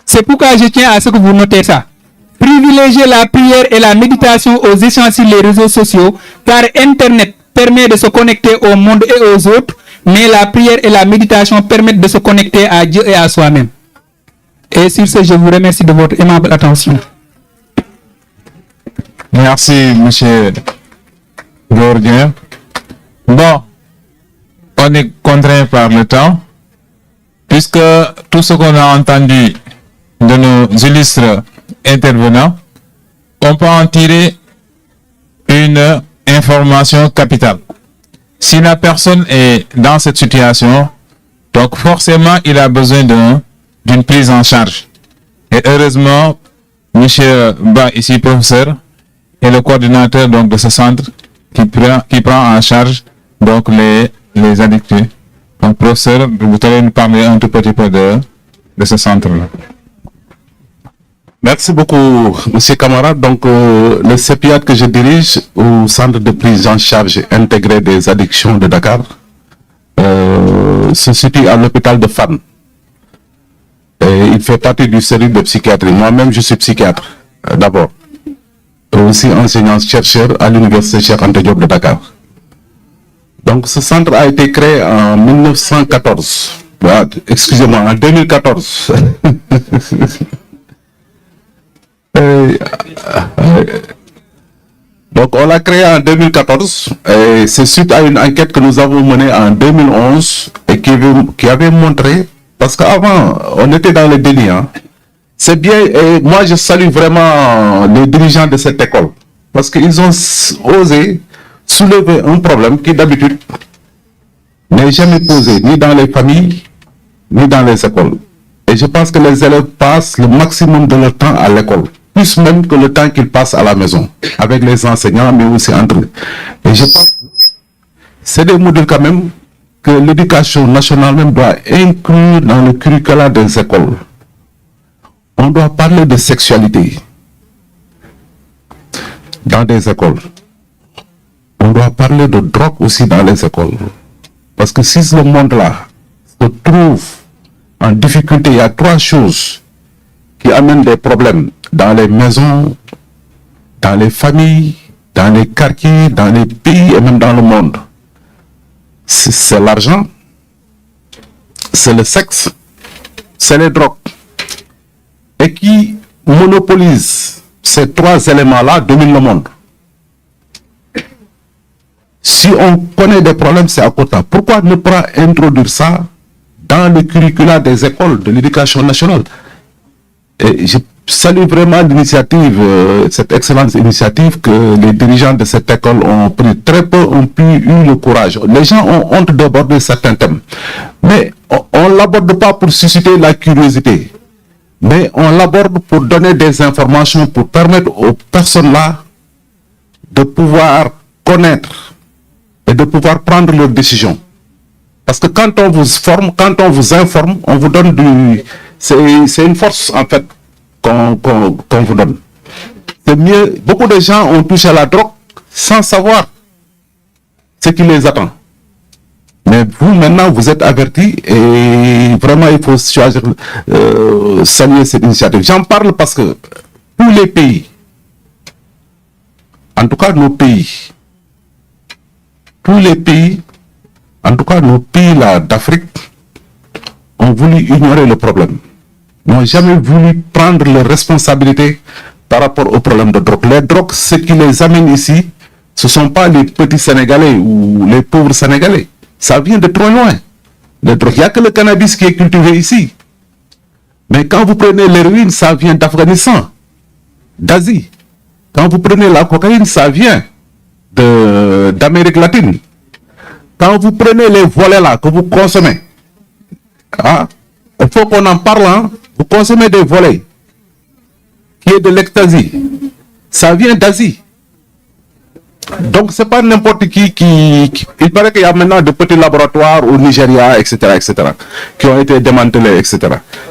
C'est pourquoi je tiens à ce que vous notez ça. Privilégier la prière et la méditation aux échanges sur les réseaux sociaux, car Internet permet de se connecter au monde et aux autres, mais la prière et la méditation permettent de se connecter à Dieu et à soi-même. Et sur ce, je vous remercie de votre aimable attention. Merci, M. Gordien. Bon, on est contraint par le temps, puisque tout ce qu'on a entendu de nos illustres intervenants, on peut en tirer une information capitale. Si la personne est dans cette situation, donc forcément il a besoin d'une prise en charge. Et heureusement, M. Ba, ici professeur, est le coordinateur donc de ce centre qui prend en charge donc les addicts. Donc professeur, vous allez nous parler un tout petit peu de ce centre-là. Merci beaucoup, Monsieur Camara. Donc, le CEPIAD que je dirige au Centre de prise en charge intégré des addictions de Dakar se situe à l'hôpital de Fann. Et il fait partie du service de psychiatrie. Moi-même, je suis psychiatre, d'abord. Et aussi enseignant-chercheur à l'Université Cheikh Anta Diop de Dakar. Donc, ce centre a été créé en 1914. Excusez-moi, en 2014. Donc on l'a créé en 2014 et c'est suite à une enquête que nous avons menée en 2011 et qui avait montré, parce qu'avant on était dans le déni, hein. C'est bien, et moi je salue vraiment les dirigeants de cette école parce qu'ils ont osé soulever un problème qui d'habitude n'est jamais posé ni dans les familles ni dans les écoles. Et je pense que les élèves passent le maximum de leur temps à l'école, plus même que le temps qu'ils passent à la maison, avec les enseignants, mais aussi entre eux. Et je pense que c'est des modules quand même que l'éducation nationale même doit inclure dans le curriculum des écoles. On doit parler de sexualité dans des écoles. On doit parler de drogue aussi dans les écoles. Parce que si ce monde-là se trouve en difficulté, il y a trois choses qui amènent des problèmes dans les maisons, dans les familles, dans les quartiers, dans les pays et même dans le monde. C'est l'argent, c'est le sexe, c'est les drogues. Et qui monopolise ces trois éléments-là domine le monde. Si on connaît des problèmes, c'est à côté. Pourquoi ne pas introduire ça dans le curriculum des écoles de l'éducation nationale? Et je salue vraiment l'initiative, cette excellente initiative que les dirigeants de cette école ont pris. Très peu ont eu le courage. Les gens ont honte d'aborder certains thèmes. Mais on ne l'aborde pas pour susciter la curiosité. Mais on l'aborde pour donner des informations, pour permettre aux personnes-là de pouvoir connaître et de pouvoir prendre leurs décisions. Parce que quand on vous forme, quand on vous informe, on vous donne du... C'est une force, en fait, qu'on vous donne. C'est mieux. Beaucoup de gens ont touché à la drogue sans savoir ce qui les attend. Mais vous, maintenant, vous êtes avertis et vraiment, il faut choisir, saluer cette initiative. J'en parle parce que tous les pays, en tout cas nos pays, tous les pays, en tout cas nos pays là d'Afrique, ont voulu ignorer le problème. N'ont jamais voulu prendre leurs responsabilités par rapport au problème de drogue. Les drogues, ce qui les amène ici, ce ne sont pas les petits Sénégalais ou les pauvres Sénégalais. Ça vient de trop loin. Il n'y a que le cannabis qui est cultivé ici. Mais quand vous prenez l'héroïne, ça vient d'Afghanistan, d'Asie. Quand vous prenez la cocaïne, ça vient d'Amérique latine. Quand vous prenez les volets là que vous consommez, ah, il faut qu'on en parle, hein. Vous consommez des volets qui est de l'ecstasy. Ça vient d'Asie. Donc, c'est pas n'importe qui... Il paraît qu'il y a maintenant de petits laboratoires au Nigeria, etc., qui ont été démantelés, etc.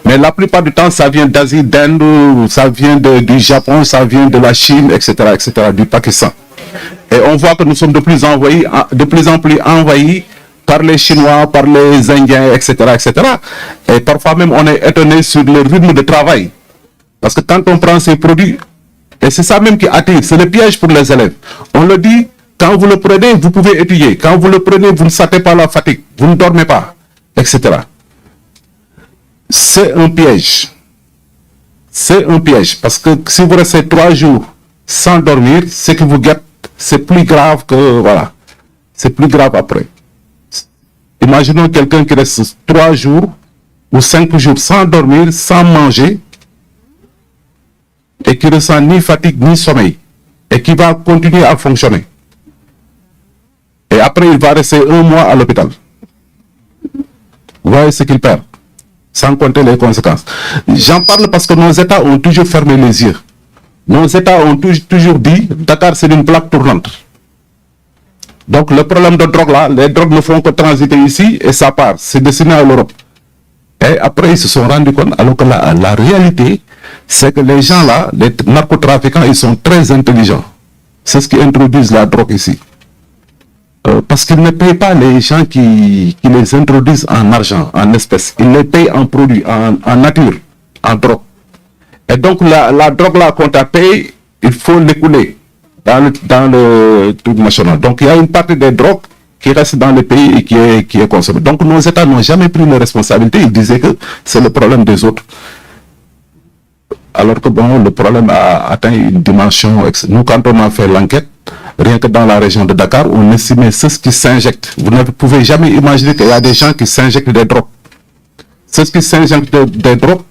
Mais la plupart du temps, ça vient d'Asie, d'Inde, ça vient du Japon, ça vient de la Chine, etc., du Pakistan. Et on voit que nous sommes de plus en plus envahis par les Chinois, par les Indiens, etc., Et parfois même, on est étonné sur le rythme de travail. Parce que quand on prend ces produits, et c'est ça même qui attire, c'est le piège pour les élèves. On le dit, quand vous le prenez, vous pouvez étudier. Quand vous le prenez, vous ne sentez pas la fatigue, vous ne dormez pas, etc. C'est un piège. C'est un piège. Parce que si vous restez 3 jours sans dormir, ce qui vous guette, c'est plus grave que... Voilà. C'est plus grave après. Imaginons quelqu'un qui reste 3 jours ou 5 jours sans dormir, sans manger, et qui ne ressent ni fatigue ni sommeil, et qui va continuer à fonctionner. Et après, il va rester 1 mois à l'hôpital. Vous voyez ce qu'il perd, sans compter les conséquences. J'en parle parce que nos États ont toujours fermé les yeux. Nos États ont toujours dit Dakar, c'est une plaque tournante. Donc, le problème de drogue là, les drogues ne font que transiter ici et ça part. C'est destiné à l'Europe. Et après, ils se sont rendus compte, alors que la réalité, c'est que les gens là, les narcotrafiquants, ils sont très intelligents. C'est ce qui introduisent la drogue ici. Parce qu'ils ne payent pas les gens qui les introduisent en argent, en espèces. Ils les payent en produits, en nature, en drogue. Et donc, la drogue là qu'on t'a payé, il faut l'écouler dans le truc national. Donc, il y a une partie des drogues qui reste dans le pays et qui est consommée. Donc, nos États n'ont jamais pris les responsabilités. Ils disaient que c'est le problème des autres. Alors que bon, le problème a atteint une dimension... Nous, quand on a fait l'enquête, rien que dans la région de Dakar, on estimait ceux qui s'injectent. Vous ne pouvez jamais imaginer qu'il y a des gens qui s'injectent des drogues. Ceux qui s'injectent des drogues,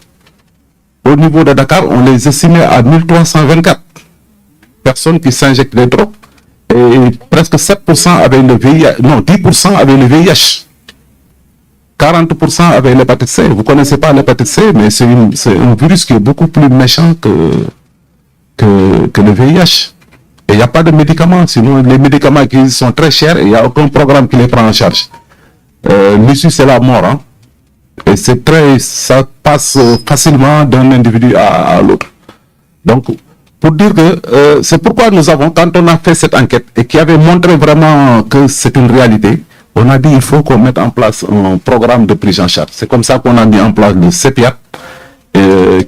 au niveau de Dakar, on les estimait à 1324 personnes qui s'injectent des drogues. Et presque 7% avaient le VIH, non, 10% avaient le VIH. 40% avaient l'hépatite C. Vous ne connaissez pas l'hépatite C, mais c'est un virus qui est beaucoup plus méchant que le VIH. Et il n'y a pas de médicaments, sinon les médicaments qui sont très chers, et il n'y a aucun programme qui les prend en charge. L'issue, c'est la mort. Hein? Et ça passe facilement d'un individu à l'autre. Donc, pour dire que c'est pourquoi nous avons, quand on a fait cette enquête, et qui avait montré vraiment que c'est une réalité, on a dit il faut qu'on mette en place un programme de prise en charge. C'est comme ça qu'on a mis en place le CEPIAT,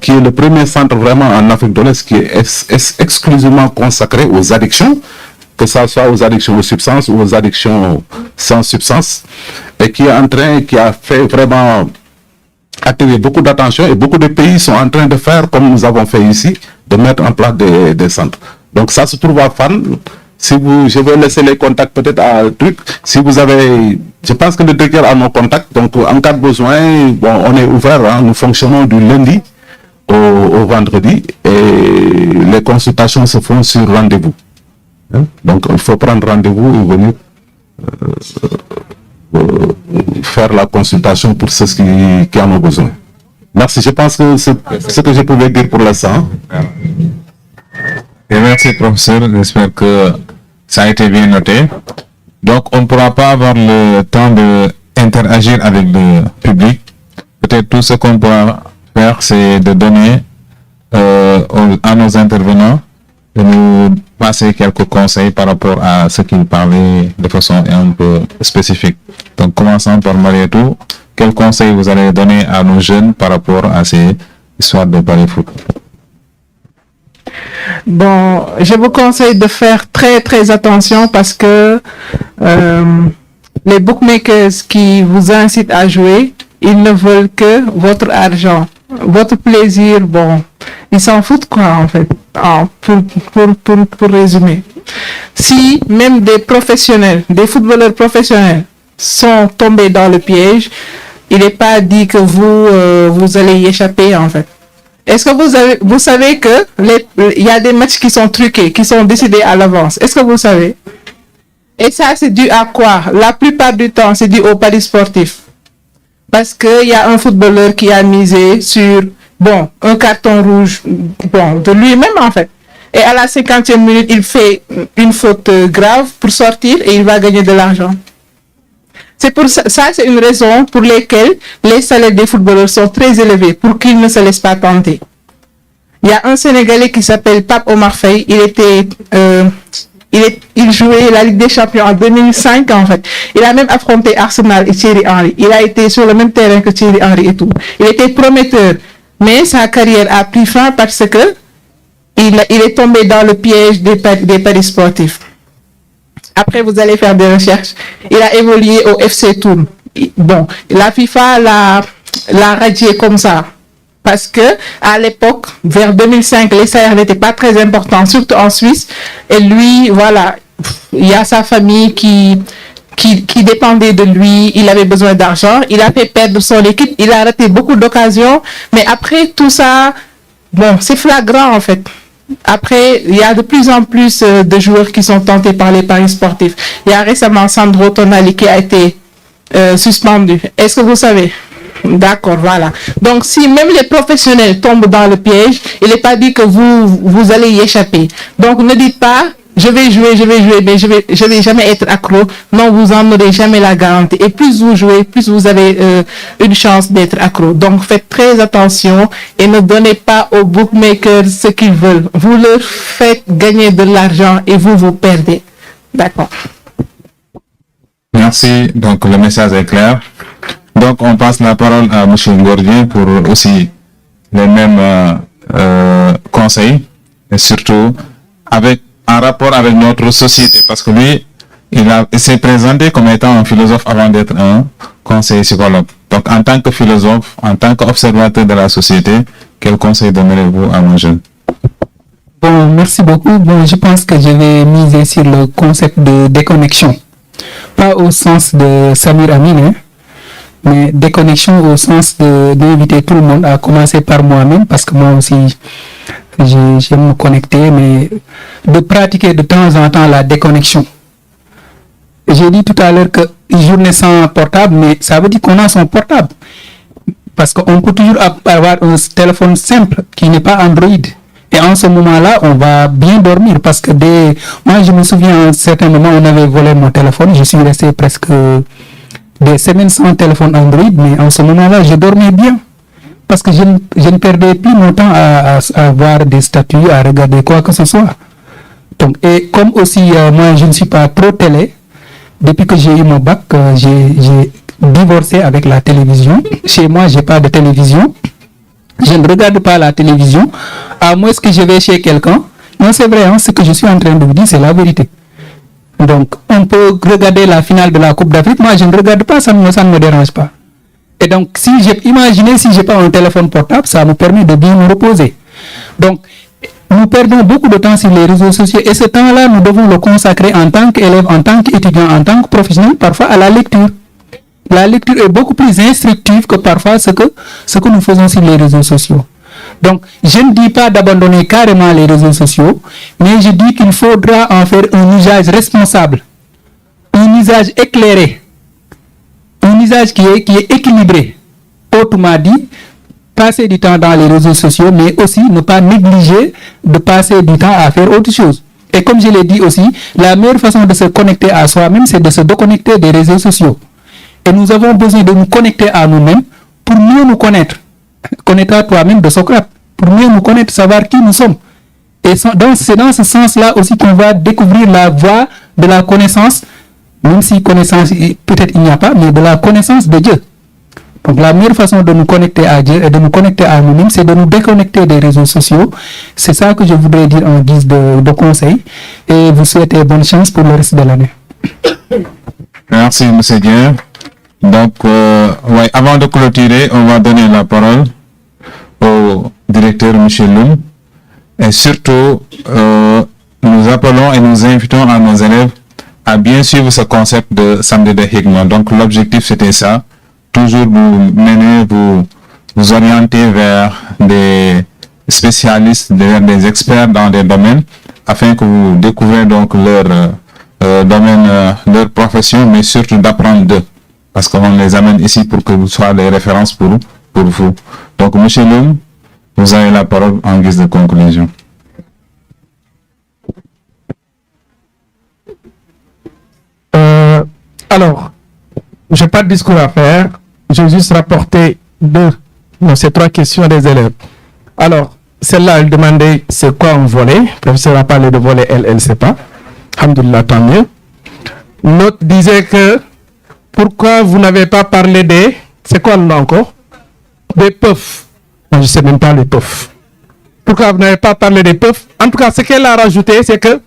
qui est le premier centre vraiment en Afrique de l'Est qui est exclusivement consacré aux addictions, que ce soit aux addictions aux substances ou aux addictions sans substance, et qui a fait vraiment attirer beaucoup d'attention, et beaucoup de pays sont en train de faire comme nous avons fait ici, de mettre en place des centres. Donc ça se trouve à Fann. Je vais laisser les contacts peut-être à truc. Si vous avez, je pense que le directeur a nos contacts. Donc en cas de besoin, bon, on est ouvert. Hein, nous fonctionnons du lundi au vendredi et les consultations se font sur rendez-vous. Hein? Donc il faut prendre rendez-vous et venir faire la consultation pour ceux qui en ont besoin. Merci. Je pense que c'est ce que je pouvais dire pour l'instant. Et merci, professeur. J'espère que ça a été bien noté. Donc, on ne pourra pas avoir le temps d'interagir avec le public. Peut-être tout ce qu'on pourra faire, c'est de donner à nos intervenants de nous passer quelques conseils par rapport à ce qu'ils parlaient de façon un peu spécifique. Donc, commençons par Marietou. Quels conseils vous allez donner à nos jeunes par rapport à ces histoires de balle-foot? Bon, je vous conseille de faire très très attention parce que les bookmakers qui vous incitent à jouer, ils ne veulent que votre argent, votre plaisir. Bon, ils s'en foutent quoi en fait. Pour résumer, si même des professionnels, des footballeurs professionnels sont tombés dans le piège, il n'est pas dit que vous allez y échapper en fait. Est-ce que vous savez que il y a des matchs qui sont truqués, qui sont décidés à l'avance? Est-ce que vous savez? Et ça, c'est dû à quoi? La plupart du temps, c'est dû au paris sportif. Parce qu'il y a un footballeur qui a misé sur, bon, un carton rouge, bon, de lui-même en fait. et à la 50e minute, il fait une faute grave pour sortir et il va gagner de l'argent. C'est pour ça, c'est une raison pour laquelle les salaires des footballeurs sont très élevés, pour qu'ils ne se laissent pas tenter. Il y a un Sénégalais qui s'appelle Pape Omar Faye, il jouait la Ligue des Champions en 2005 en fait. Il a même affronté Arsenal et Thierry Henry. Il a été sur le même terrain que Thierry Henry et tout. Il était prometteur, mais sa carrière a pris fin parce que il est tombé dans le piège des paris sportifs. Après, vous allez faire des recherches. Il a évolué au FC Toul. Bon, la FIFA l'a radié comme ça. Parce que, à l'époque, vers 2005, les salaires n'étaient pas très importants, surtout en Suisse. Et lui, voilà, il y a sa famille qui dépendait de lui. Il avait besoin d'argent. Il a fait perdre son équipe. Il a raté beaucoup d'occasions. Mais après tout ça, bon, c'est flagrant, en fait. Après, il y a de plus en plus de joueurs qui sont tentés par les paris sportifs. Il y a récemment Sandro Tonali qui a été suspendu. Est-ce que vous savez? D'accord, voilà. Donc, si même les professionnels tombent dans le piège, il n'est pas dit que vous allez y échapper. Donc, ne dites pas, je vais jouer, mais je vais jamais être accro. Non, vous n'en aurez jamais la garantie. Et plus vous jouez, plus vous avez une chance d'être accro. Donc, faites très attention et ne donnez pas aux bookmakers ce qu'ils veulent. Vous leur faites gagner de l'argent et vous perdez. D'accord. Merci. Donc, le message est clair. Donc, on passe la parole à M. Ngordien pour aussi les mêmes conseils, et surtout en rapport avec notre société, parce que lui, il s'est présenté comme étant un philosophe avant d'être un conseiller psychologue. Donc, en tant que philosophe, en tant qu'observateur de la société, quel conseil donnerez-vous à nos jeunes? Bon, merci beaucoup. Bon, je pense que je vais miser sur le concept de déconnexion. Pas au sens de Samir Amin, hein, mais déconnexion au sens d'inviter tout le monde, à commencer par moi-même, parce que moi aussi, j'aime me connecter, mais de pratiquer de temps en temps la déconnexion. J'ai dit tout à l'heure que journée sans portable, mais ça veut dire qu'on a son portable. Parce qu'on peut toujours avoir un téléphone simple qui n'est pas Android. Et en ce moment-là, on va bien dormir, parce que moi, je me souviens, à un certain moment, on avait volé mon téléphone, je suis resté presque des semaines sans téléphone Android, mais en ce moment-là, je dormais bien. Parce que je ne perdais plus mon temps à voir des statuts, à regarder quoi que ce soit. Donc, et comme aussi, moi, je ne suis pas trop télé, depuis que j'ai eu mon bac, j'ai divorcé avec la télévision. Chez moi, je n'ai pas de télévision. Je ne regarde pas la télévision, à moins que je vais chez quelqu'un. Non, c'est vrai, hein, ce que je suis en train de vous dire, c'est la vérité. Donc, on peut regarder la finale de la Coupe d'Afrique. Moi, je ne regarde pas, ça ne me dérange pas. Et donc, si je n'ai pas un téléphone portable, ça me permet de bien me reposer. Donc, nous perdons beaucoup de temps sur les réseaux sociaux. Et ce temps-là, nous devons le consacrer en tant qu'élève, en tant qu'étudiant, en tant que professionnel, parfois à la lecture. La lecture est beaucoup plus instructive que parfois ce que nous faisons sur les réseaux sociaux. Donc, je ne dis pas d'abandonner carrément les réseaux sociaux, mais je dis qu'il faudra en faire un usage responsable, un usage éclairé, un usage qui est équilibré. Autrement dit, passer du temps dans les réseaux sociaux, mais aussi ne pas négliger de passer du temps à faire autre chose. Et comme je l'ai dit aussi, la meilleure façon de se connecter à soi-même, c'est de se déconnecter des réseaux sociaux. Et nous avons besoin de nous connecter à nous-mêmes pour mieux nous connaître. Connaître toi-même de Socrate, pour mieux nous connaître, savoir qui nous sommes. Et c'est dans ce sens-là aussi qu'on va découvrir la voie de la connaissance, même si connaissance, peut-être il n'y a pas, mais de la connaissance de Dieu. Donc la meilleure façon de nous connecter à Dieu et de nous connecter à nous-mêmes, c'est de nous déconnecter des réseaux sociaux. C'est ça que je voudrais dire en guise de conseil. Et vous souhaitez bonne chance pour le reste de l'année. Merci, M. Dieng. Donc, avant de clôturer, on va donner la parole au directeur Michel Loum. Et surtout, nous appelons et nous invitons à nos élèves à bien suivre ce concept de samedi de Hikma. Donc, l'objectif, c'était ça. Toujours vous mener, vous orienter vers des spécialistes, vers des experts dans des domaines, afin que vous découvrez donc leur domaine, leur profession, mais surtout d'apprendre d'eux. Parce qu'on les amène ici pour que vous soyez des références pour vous. Donc, M. Loum, vous avez la parole en guise de conclusion. Alors, je n'ai pas de discours à faire. Je vais juste rapporter ces 3 questions des élèves. Alors, celle-là, elle demandait c'est quoi un volet. Le professeur a parlé de volet, elle ne sait pas. Alhamdoulilah, tant mieux. L'autre disait que pourquoi vous n'avez pas parlé des... C'est quoi le nom encore? Des puffs. Moi, je ne sais même pas les puffs. Pourquoi vous n'avez pas parlé des puffs? En tout cas, ce qu'elle a rajouté, c'est que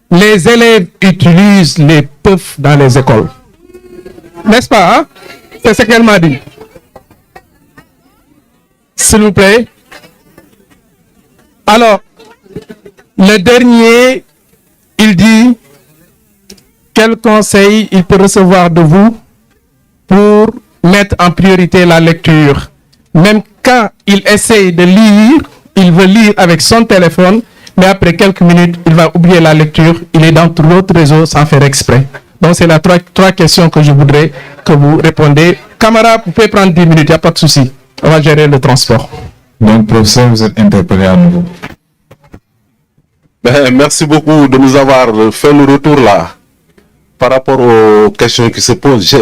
les élèves utilisent les puffs dans les écoles. N'est-ce pas? Hein? C'est ce qu'elle m'a dit. S'il vous plaît. Alors, le dernier, il dit quel conseil il peut recevoir de vous pour mettre en priorité la lecture. Même quand il essaye de lire, il veut lire avec son téléphone, mais après quelques minutes, il va oublier la lecture. Il est dans l'autre réseau sans faire exprès. Donc, c'est les 3 questions que je voudrais que vous répondez. Camarade, vous pouvez prendre 10 minutes, il n'y a pas de souci. On va gérer le transport. Donc, professeur, vous êtes interpellé à nouveau. Merci beaucoup de nous avoir fait le retour là par rapport aux questions qui se posent.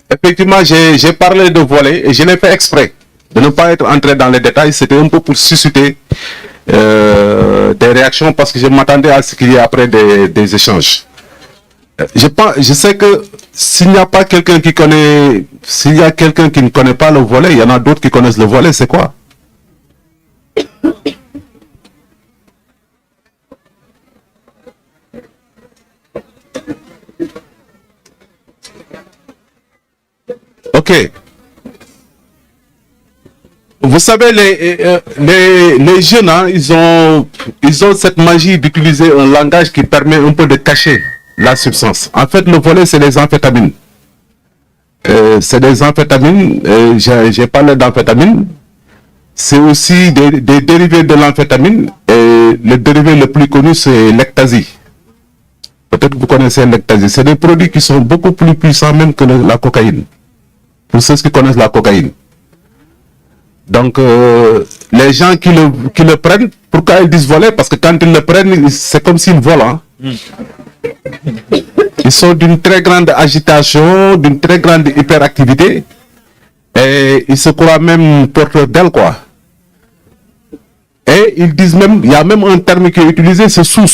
Effectivement, j'ai parlé de volet et je l'ai fait exprès de ne pas être entré dans les détails. C'était un peu pour susciter des réactions parce que je m'attendais à ce qu'il y ait après des échanges. Je sais que s'il n'y a pas quelqu'un qui connaît, s'il y a quelqu'un qui ne connaît pas le volet, il y en a d'autres qui connaissent le volet, c'est quoi? Ok. Vous savez, les jeunes, hein, ils ont cette magie d'utiliser un langage qui permet un peu de cacher la substance. En fait, le volet, c'est les amphétamines. C'est des amphétamines. J'ai parlé d'amphétamines. C'est aussi des dérivés de l'amphétamine. Et le dérivé le plus connu, c'est l'ecstasy. Peut-être que vous connaissez l'ecstasy. C'est des produits qui sont beaucoup plus puissants même que la cocaïne. Pour ceux qui connaissent la cocaïne. Donc, les gens qui le prennent, pourquoi ils disent voler? Parce que quand ils le prennent, c'est comme s'ils volent. Hein? Ils sont d'une très grande agitation, d'une très grande hyperactivité. Et ils se croient même porteurs d'elle, quoi. Et ils disent même, il y a même un terme qui est utilisé, c'est sous.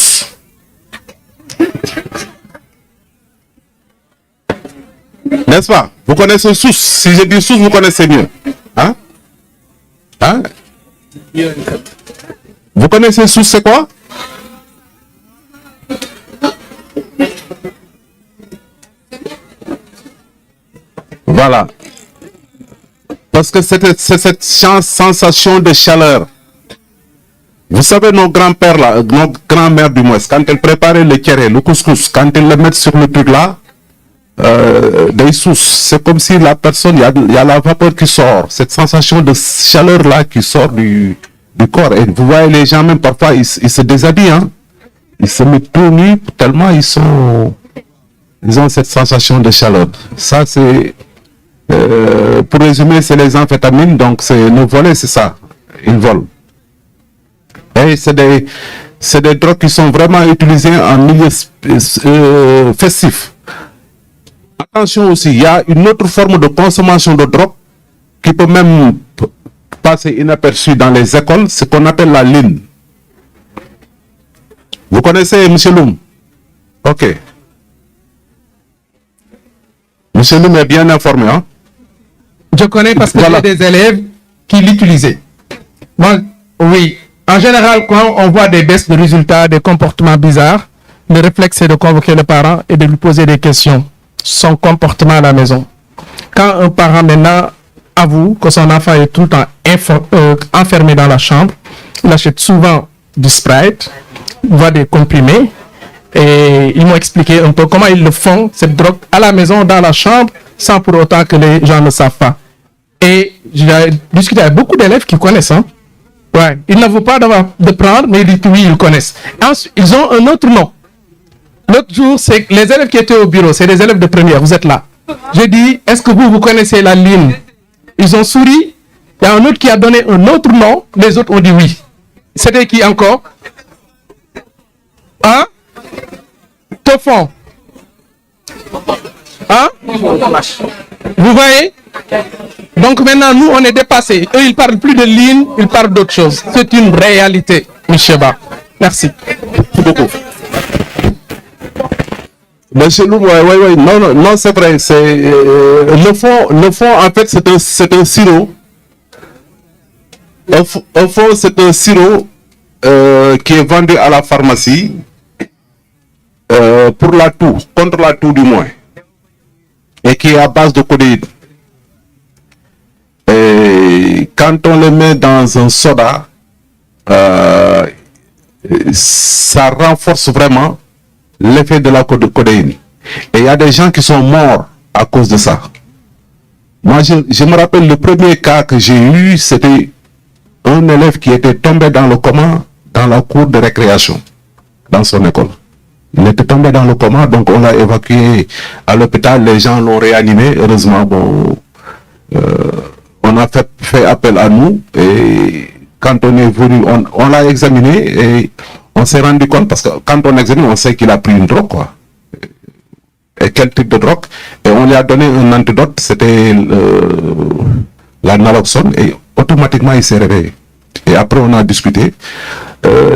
N'est-ce pas? Vous connaissez sous. Si je dis sous, vous connaissez mieux. Hein? Hein? Vous connaissez sous, c'est quoi? Voilà. Parce que c'est cette sensation de chaleur. Vous savez, nos grands-pères là, nos grands-mères du moins, quand elles préparaient le kéré, le couscous, quand elles le mettent sur le truc là, des sous, c'est comme si la personne, il y a la vapeur qui sort, cette sensation de chaleur là qui sort du corps. Et vous voyez les gens même parfois, ils se déshabillent, hein? Ils se mettent tout nus tellement ils ont cette sensation de chaleur. Ça c'est, pour résumer, c'est les amphétamines, donc c'est le volet, c'est ça, ils volent. Et c'est des drogues qui sont vraiment utilisées en milieu festif. Attention aussi, il y a une autre forme de consommation de drogue qui peut même passer inaperçue dans les écoles, ce qu'on appelle la ligne. Vous connaissez M. Loum? Ok. M. Loum est bien informé, hein? Je connais parce que Voilà. j'ai des élèves qui l'utilisaient. Moi, oui. En général, quand on voit des baisses de résultats, des comportements bizarres, le réflexe c'est de convoquer le parent et de lui poser des questions. Son comportement à la maison. Quand un parent maintenant avoue que son enfant est tout le temps enfermé dans la chambre, il achète souvent du Sprite, voit des comprimés, et ils m'ont expliqué un peu comment ils le font, cette drogue, à la maison, dans la chambre, sans pour autant que les gens ne savent pas. Et j'ai discuté avec beaucoup d'élèves qui connaissent, hein. Ouais, ils n'avouent pas de prendre, mais ils disent que oui, ils connaissent. Ensuite, ils ont un autre nom. L'autre jour, c'est les élèves qui étaient au bureau, c'est des élèves de première, vous êtes là. J'ai dit, est-ce que vous connaissez la ligne? Ils ont souri. Il y a un autre qui a donné un autre nom, les autres ont dit oui. C'était qui encore? Hein? Tofon. Hein? Vous voyez? Donc maintenant, nous, on est dépassés. Eux, ils parlent plus de lignes, ils parlent d'autre chose. C'est une réalité, M. Ba. Merci. Merci beaucoup. Monsieur Loum, oui, non, c'est vrai. C'est le fond, en fait, c'est un sirop. Au fond, c'est un sirop qui est vendu à la pharmacie pour la toux, contre la toux du moins, et qui est à base de codéine. Et quand on le met dans un soda, ça renforce vraiment l'effet de la codéine. Et il y a des gens qui sont morts à cause de ça. Moi, je me rappelle le premier cas que j'ai eu, c'était un élève qui était tombé dans le coma dans la cour de récréation, dans son école. Il était tombé dans le coma, donc on l'a évacué à l'hôpital, les gens l'ont réanimé. Heureusement, bon, on a fait appel à nous et quand on est venu, on l'a examiné et on s'est rendu compte, parce que quand on examine, on sait qu'il a pris une drogue, quoi. Et quel type de drogue? Et on lui a donné un antidote, c'était la naloxone, et automatiquement il s'est réveillé. Et après on a discuté.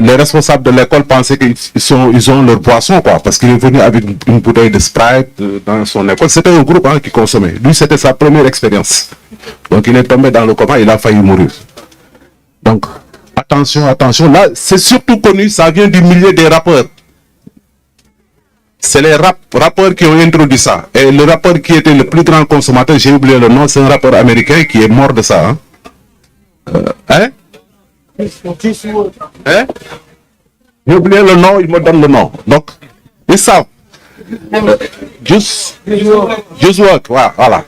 Les responsables de l'école pensaient qu'ils ont leur boisson, quoi, parce qu'il est venu avec une bouteille de Sprite dans son école. C'était un groupe qui consommait. Lui, c'était sa première expérience. Donc il est tombé dans le coma, il a failli mourir. Donc, attention, là, c'est surtout connu, ça vient du milieu des rappeurs. C'est les rappeurs qui ont introduit ça. Et le rappeur qui était le plus grand consommateur, j'ai oublié le nom, c'est un rappeur américain qui est mort de ça. Hein? J'ai oublié le nom, il me donne le nom. Donc, ils savent. Just work, voilà.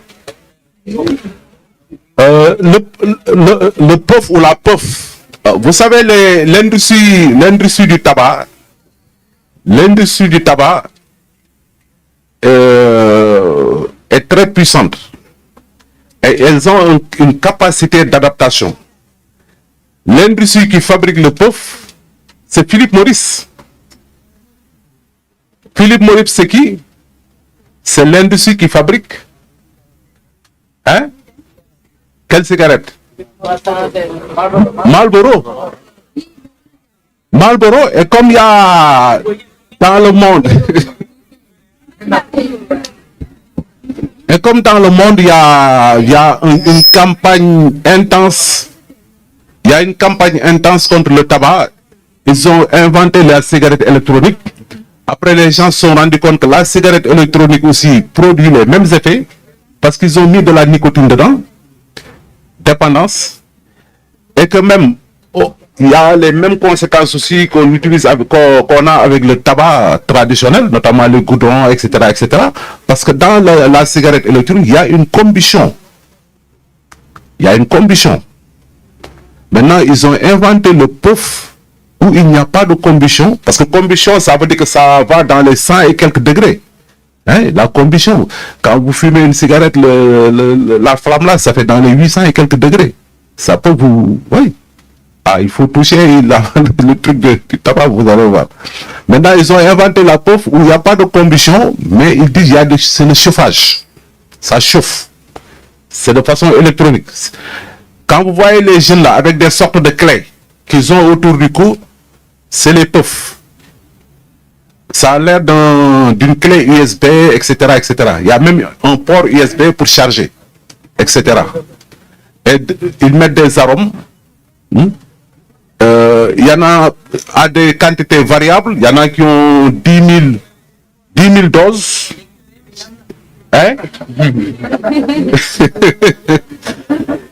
Le puff ou la puff. Vous savez, l'industrie du tabac, est très puissante. Et elles ont une capacité d'adaptation. L'industrie qui fabrique le puff, c'est Philip Morris. Philip Morris, c'est qui? C'est l'industrie qui fabrique. Hein? Quelle cigarette? Marlboro. Marlboro, et comme il y a dans le monde, et comme dans le monde, il y a une campagne intense. Il y a une campagne intense contre le tabac. Ils ont inventé la cigarette électronique. Après, les gens se sont rendus compte que la cigarette électronique aussi produit les mêmes effets parce qu'ils ont mis de la nicotine dedans, dépendance, et que même il y a les mêmes conséquences aussi qu'on utilise, qu'on a avec le tabac traditionnel, notamment le goudron, etc., parce que dans la cigarette électronique, il y a une combustion. Maintenant, ils ont inventé le puff où il n'y a pas de combustion, parce que combustion, ça veut dire que ça va dans les 100 et quelques degrés. Hein, la combustion, quand vous fumez une cigarette, la flamme là, ça fait dans les 800 et quelques degrés. Ça peut vous... Oui. Ah, il faut toucher le truc du tabac, vous allez voir. Maintenant, ils ont inventé la puff où il n'y a pas de combustion, mais ils disent c'est le chauffage. Ça chauffe. C'est de façon électronique. Quand vous voyez les jeunes là, avec des sortes de clés qu'ils ont autour du cou, c'est les puffs. Ça a l'air d'une clé USB, etc., Il y a même un port USB pour charger, etc. Et ils mettent des arômes. Il y en a à des quantités variables. Il y en a qui ont 10 000 doses. Hein?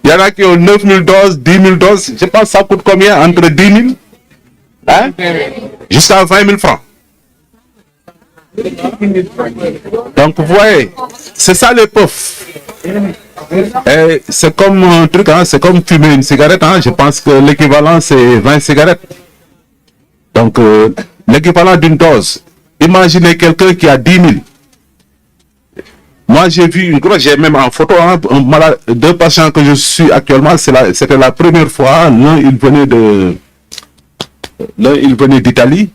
Il y en a qui ont 9 000 doses, 10 000 doses. Je pense que ça coûte combien? Entre 10 000 hein? Jusqu'à 20 000 francs. Donc, vous voyez, c'est ça les puffs. C'est comme un truc, hein, c'est comme fumer une cigarette. Hein, je pense que l'équivalent, c'est 20 cigarettes. Donc, l'équivalent d'une dose. Imaginez quelqu'un qui a 10 000. Moi, j'ai vu une grosse, j'ai même en photo, hein, deux patients que je suis actuellement, c'était la première fois. L'un, il venait d'Italie.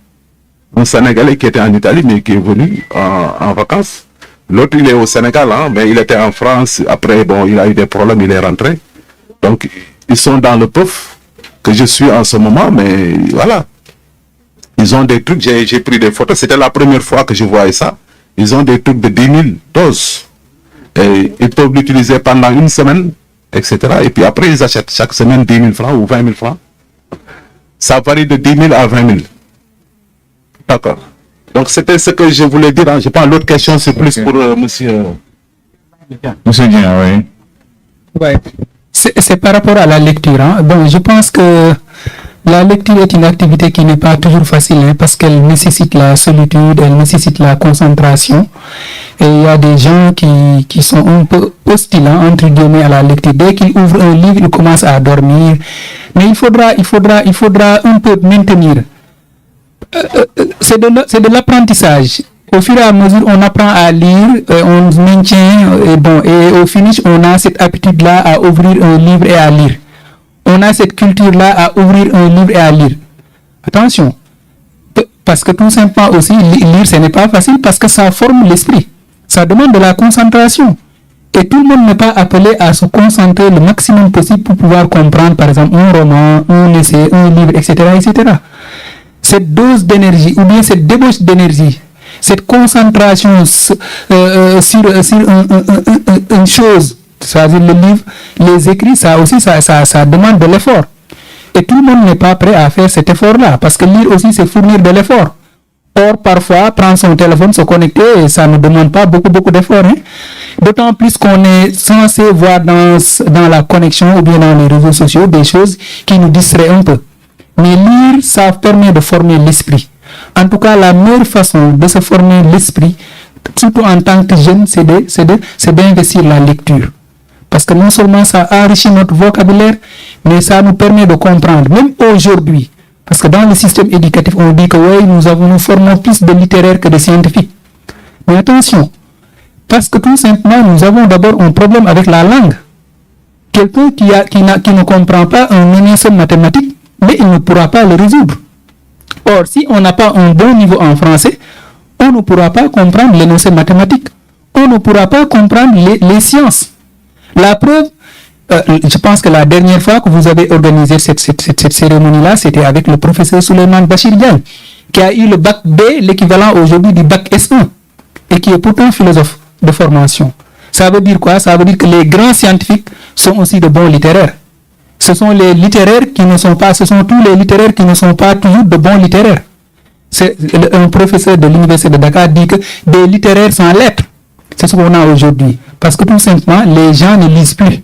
Un Sénégalais qui était en Italie, mais qui est venu en vacances. L'autre, il est au Sénégal, hein, mais il était en France. Après, bon, il a eu des problèmes, il est rentré. Donc, ils sont dans le puff que je suis en ce moment, mais voilà. Ils ont des trucs, j'ai pris des photos, c'était la première fois que je voyais ça. Ils ont des trucs de 10 000 doses. Et ils peuvent l'utiliser pendant une semaine, etc. Et puis après, ils achètent chaque semaine 10 000 francs ou 20 000 francs. Ça varie de 10 000 à 20 000. D'accord. Donc, c'était ce que je voulais dire. Hein. Je pense l'autre question, c'est plus pour monsieur... Monsieur Dia, oui. Ouais. C'est par rapport à la lecture. Hein. Bon, je pense que la lecture est une activité qui n'est pas toujours facile hein, parce qu'elle nécessite la solitude, elle nécessite la concentration. Et il y a des gens qui sont un peu hostiles, hein, entre guillemets, à la lecture. Dès qu'ils ouvrent un livre, ils commencent à dormir. Mais il faudra un peu maintenir. C'est de l'apprentissage. Au fur et à mesure, on apprend à lire, on maintient, et au finish, on a cette habitude-là à ouvrir un livre et à lire. On a cette culture-là à ouvrir un livre et à lire. Attention, parce que tout simplement aussi, lire, ce n'est pas facile parce que ça forme l'esprit. Ça demande de la concentration. Et tout le monde n'est pas appelé à se concentrer le maximum possible pour pouvoir comprendre, par exemple, un roman, un essai, un livre, etc., etc. Cette dose d'énergie, ou bien cette débauche d'énergie, cette concentration sur une chose, c'est-à-dire le livre, les écrits, ça aussi, ça demande de l'effort. Et tout le monde n'est pas prêt à faire cet effort-là, parce que lire aussi, c'est fournir de l'effort. Or, parfois, prendre son téléphone, se connecter, ça ne demande pas beaucoup d'efforts. Hein? D'autant plus qu'on est censé voir dans la connexion ou bien dans les réseaux sociaux des choses qui nous distraient un peu. Mais lire, ça permet de former l'esprit. En tout cas, la meilleure façon de se former l'esprit, surtout en tant que jeune, c'est d'investir la lecture. Parce que non seulement ça enrichit notre vocabulaire, mais ça nous permet de comprendre, même aujourd'hui. Parce que dans le système éducatif, on dit que oui, nous formons plus de littéraires que de scientifiques. Mais attention, parce que tout simplement, nous avons d'abord un problème avec la langue. Quelqu'un qui ne comprend pas un énoncé mathématique, mais il ne pourra pas le résoudre. Or, si on n'a pas un bon niveau en français, on ne pourra pas comprendre l'énoncé mathématique. On ne pourra pas comprendre les sciences. La preuve, je pense que la dernière fois que vous avez organisé cette cérémonie-là, c'était avec le professeur Souleymane Bachir Diagne, qui a eu le bac B, l'équivalent aujourd'hui du bac S1, et qui est pourtant philosophe de formation. Ça veut dire quoi? Ça veut dire que les grands scientifiques sont aussi de bons littéraires. Ce sont les littéraires qui ne sont pas, ce sont tous les littéraires qui ne sont pas toujours de bons littéraires. Un professeur de l'université de Dakar dit que des littéraires sans lettres, c'est ce qu'on a aujourd'hui. Parce que tout simplement, les gens ne lisent plus.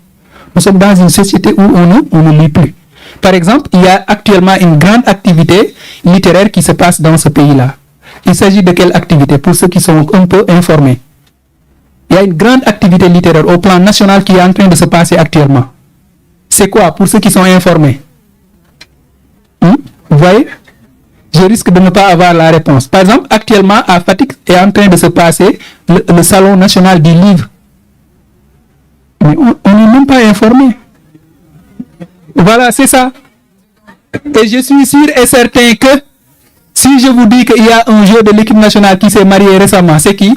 Nous sommes dans une société où on ne lit plus. Par exemple, il y a actuellement une grande activité littéraire qui se passe dans ce pays-là. Il s'agit de quelle activité? Pour ceux qui sont un peu informés. Il y a une grande activité littéraire au plan national qui est en train de se passer actuellement. C'est quoi pour ceux qui sont informés? Vous voyez? Je risque de ne pas avoir la réponse. Par exemple, actuellement, à Fatick est en train de se passer le Salon national du livre. Mais on n'est même pas informé. Voilà, c'est ça. Et je suis sûr et certain que si je vous dis qu'il y a un joueur de l'équipe nationale qui s'est marié récemment, c'est qui?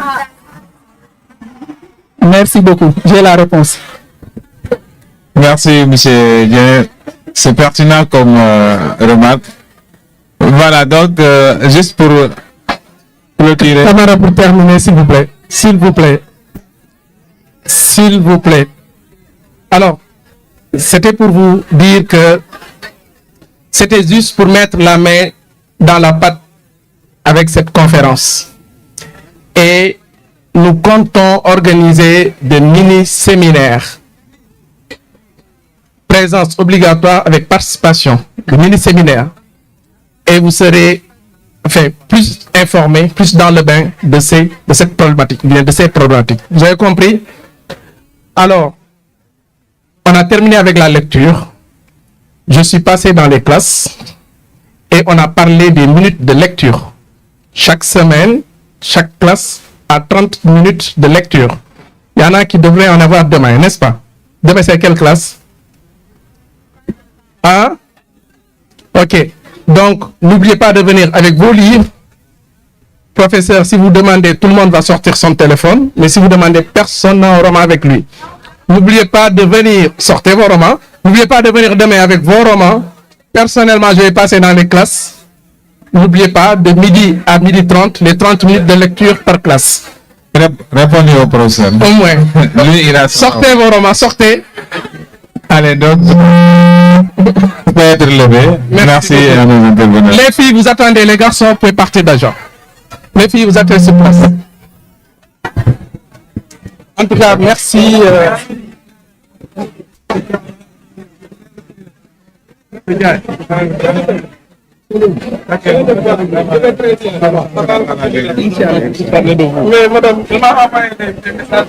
Merci beaucoup. J'ai la réponse. Merci, M. Dieng. C'est pertinent comme remarque. Voilà, donc, juste pour clôturer. Tamara, pour terminer, s'il vous plaît. S'il vous plaît. S'il vous plaît. Alors, c'était pour vous dire que c'était juste pour mettre la main dans la pâte avec cette conférence. Et nous comptons organiser des mini-séminaires. Présence obligatoire avec participation. Des mini-séminaires. Et vous serez plus informés, plus dans le bain de cette problématique, de ces problématiques. Vous avez compris? Alors, on a terminé avec la lecture. Je suis passé dans les classes et on a parlé des minutes de lecture. Chaque semaine, chaque classe a 30 minutes de lecture. Il y en a qui devraient en avoir demain, n'est-ce pas? Demain, c'est quelle classe? Ah? Ok. Donc, n'oubliez pas de venir avec vos livres Professeur, si vous demandez, tout le monde va sortir son téléphone, mais si vous demandez, personne n'a un roman avec lui. N'oubliez pas de venir, sortez vos romans. N'oubliez pas de venir demain avec vos romans. Personnellement, je vais passer dans les classes. N'oubliez pas, de midi à midi 30, les 30 minutes de lecture par classe. Répondez au professeur. Au moins. Lui, il a Sortez vos romans, sortez. Allez, donc, vous pouvez être levé. Merci à nos intervenants. Les filles, vous attendez, les garçons, vous pouvez partir d'agent. Les filles, vous attendez sur place. En tout cas, merci. Mais madame, je m'en envoyé des messages.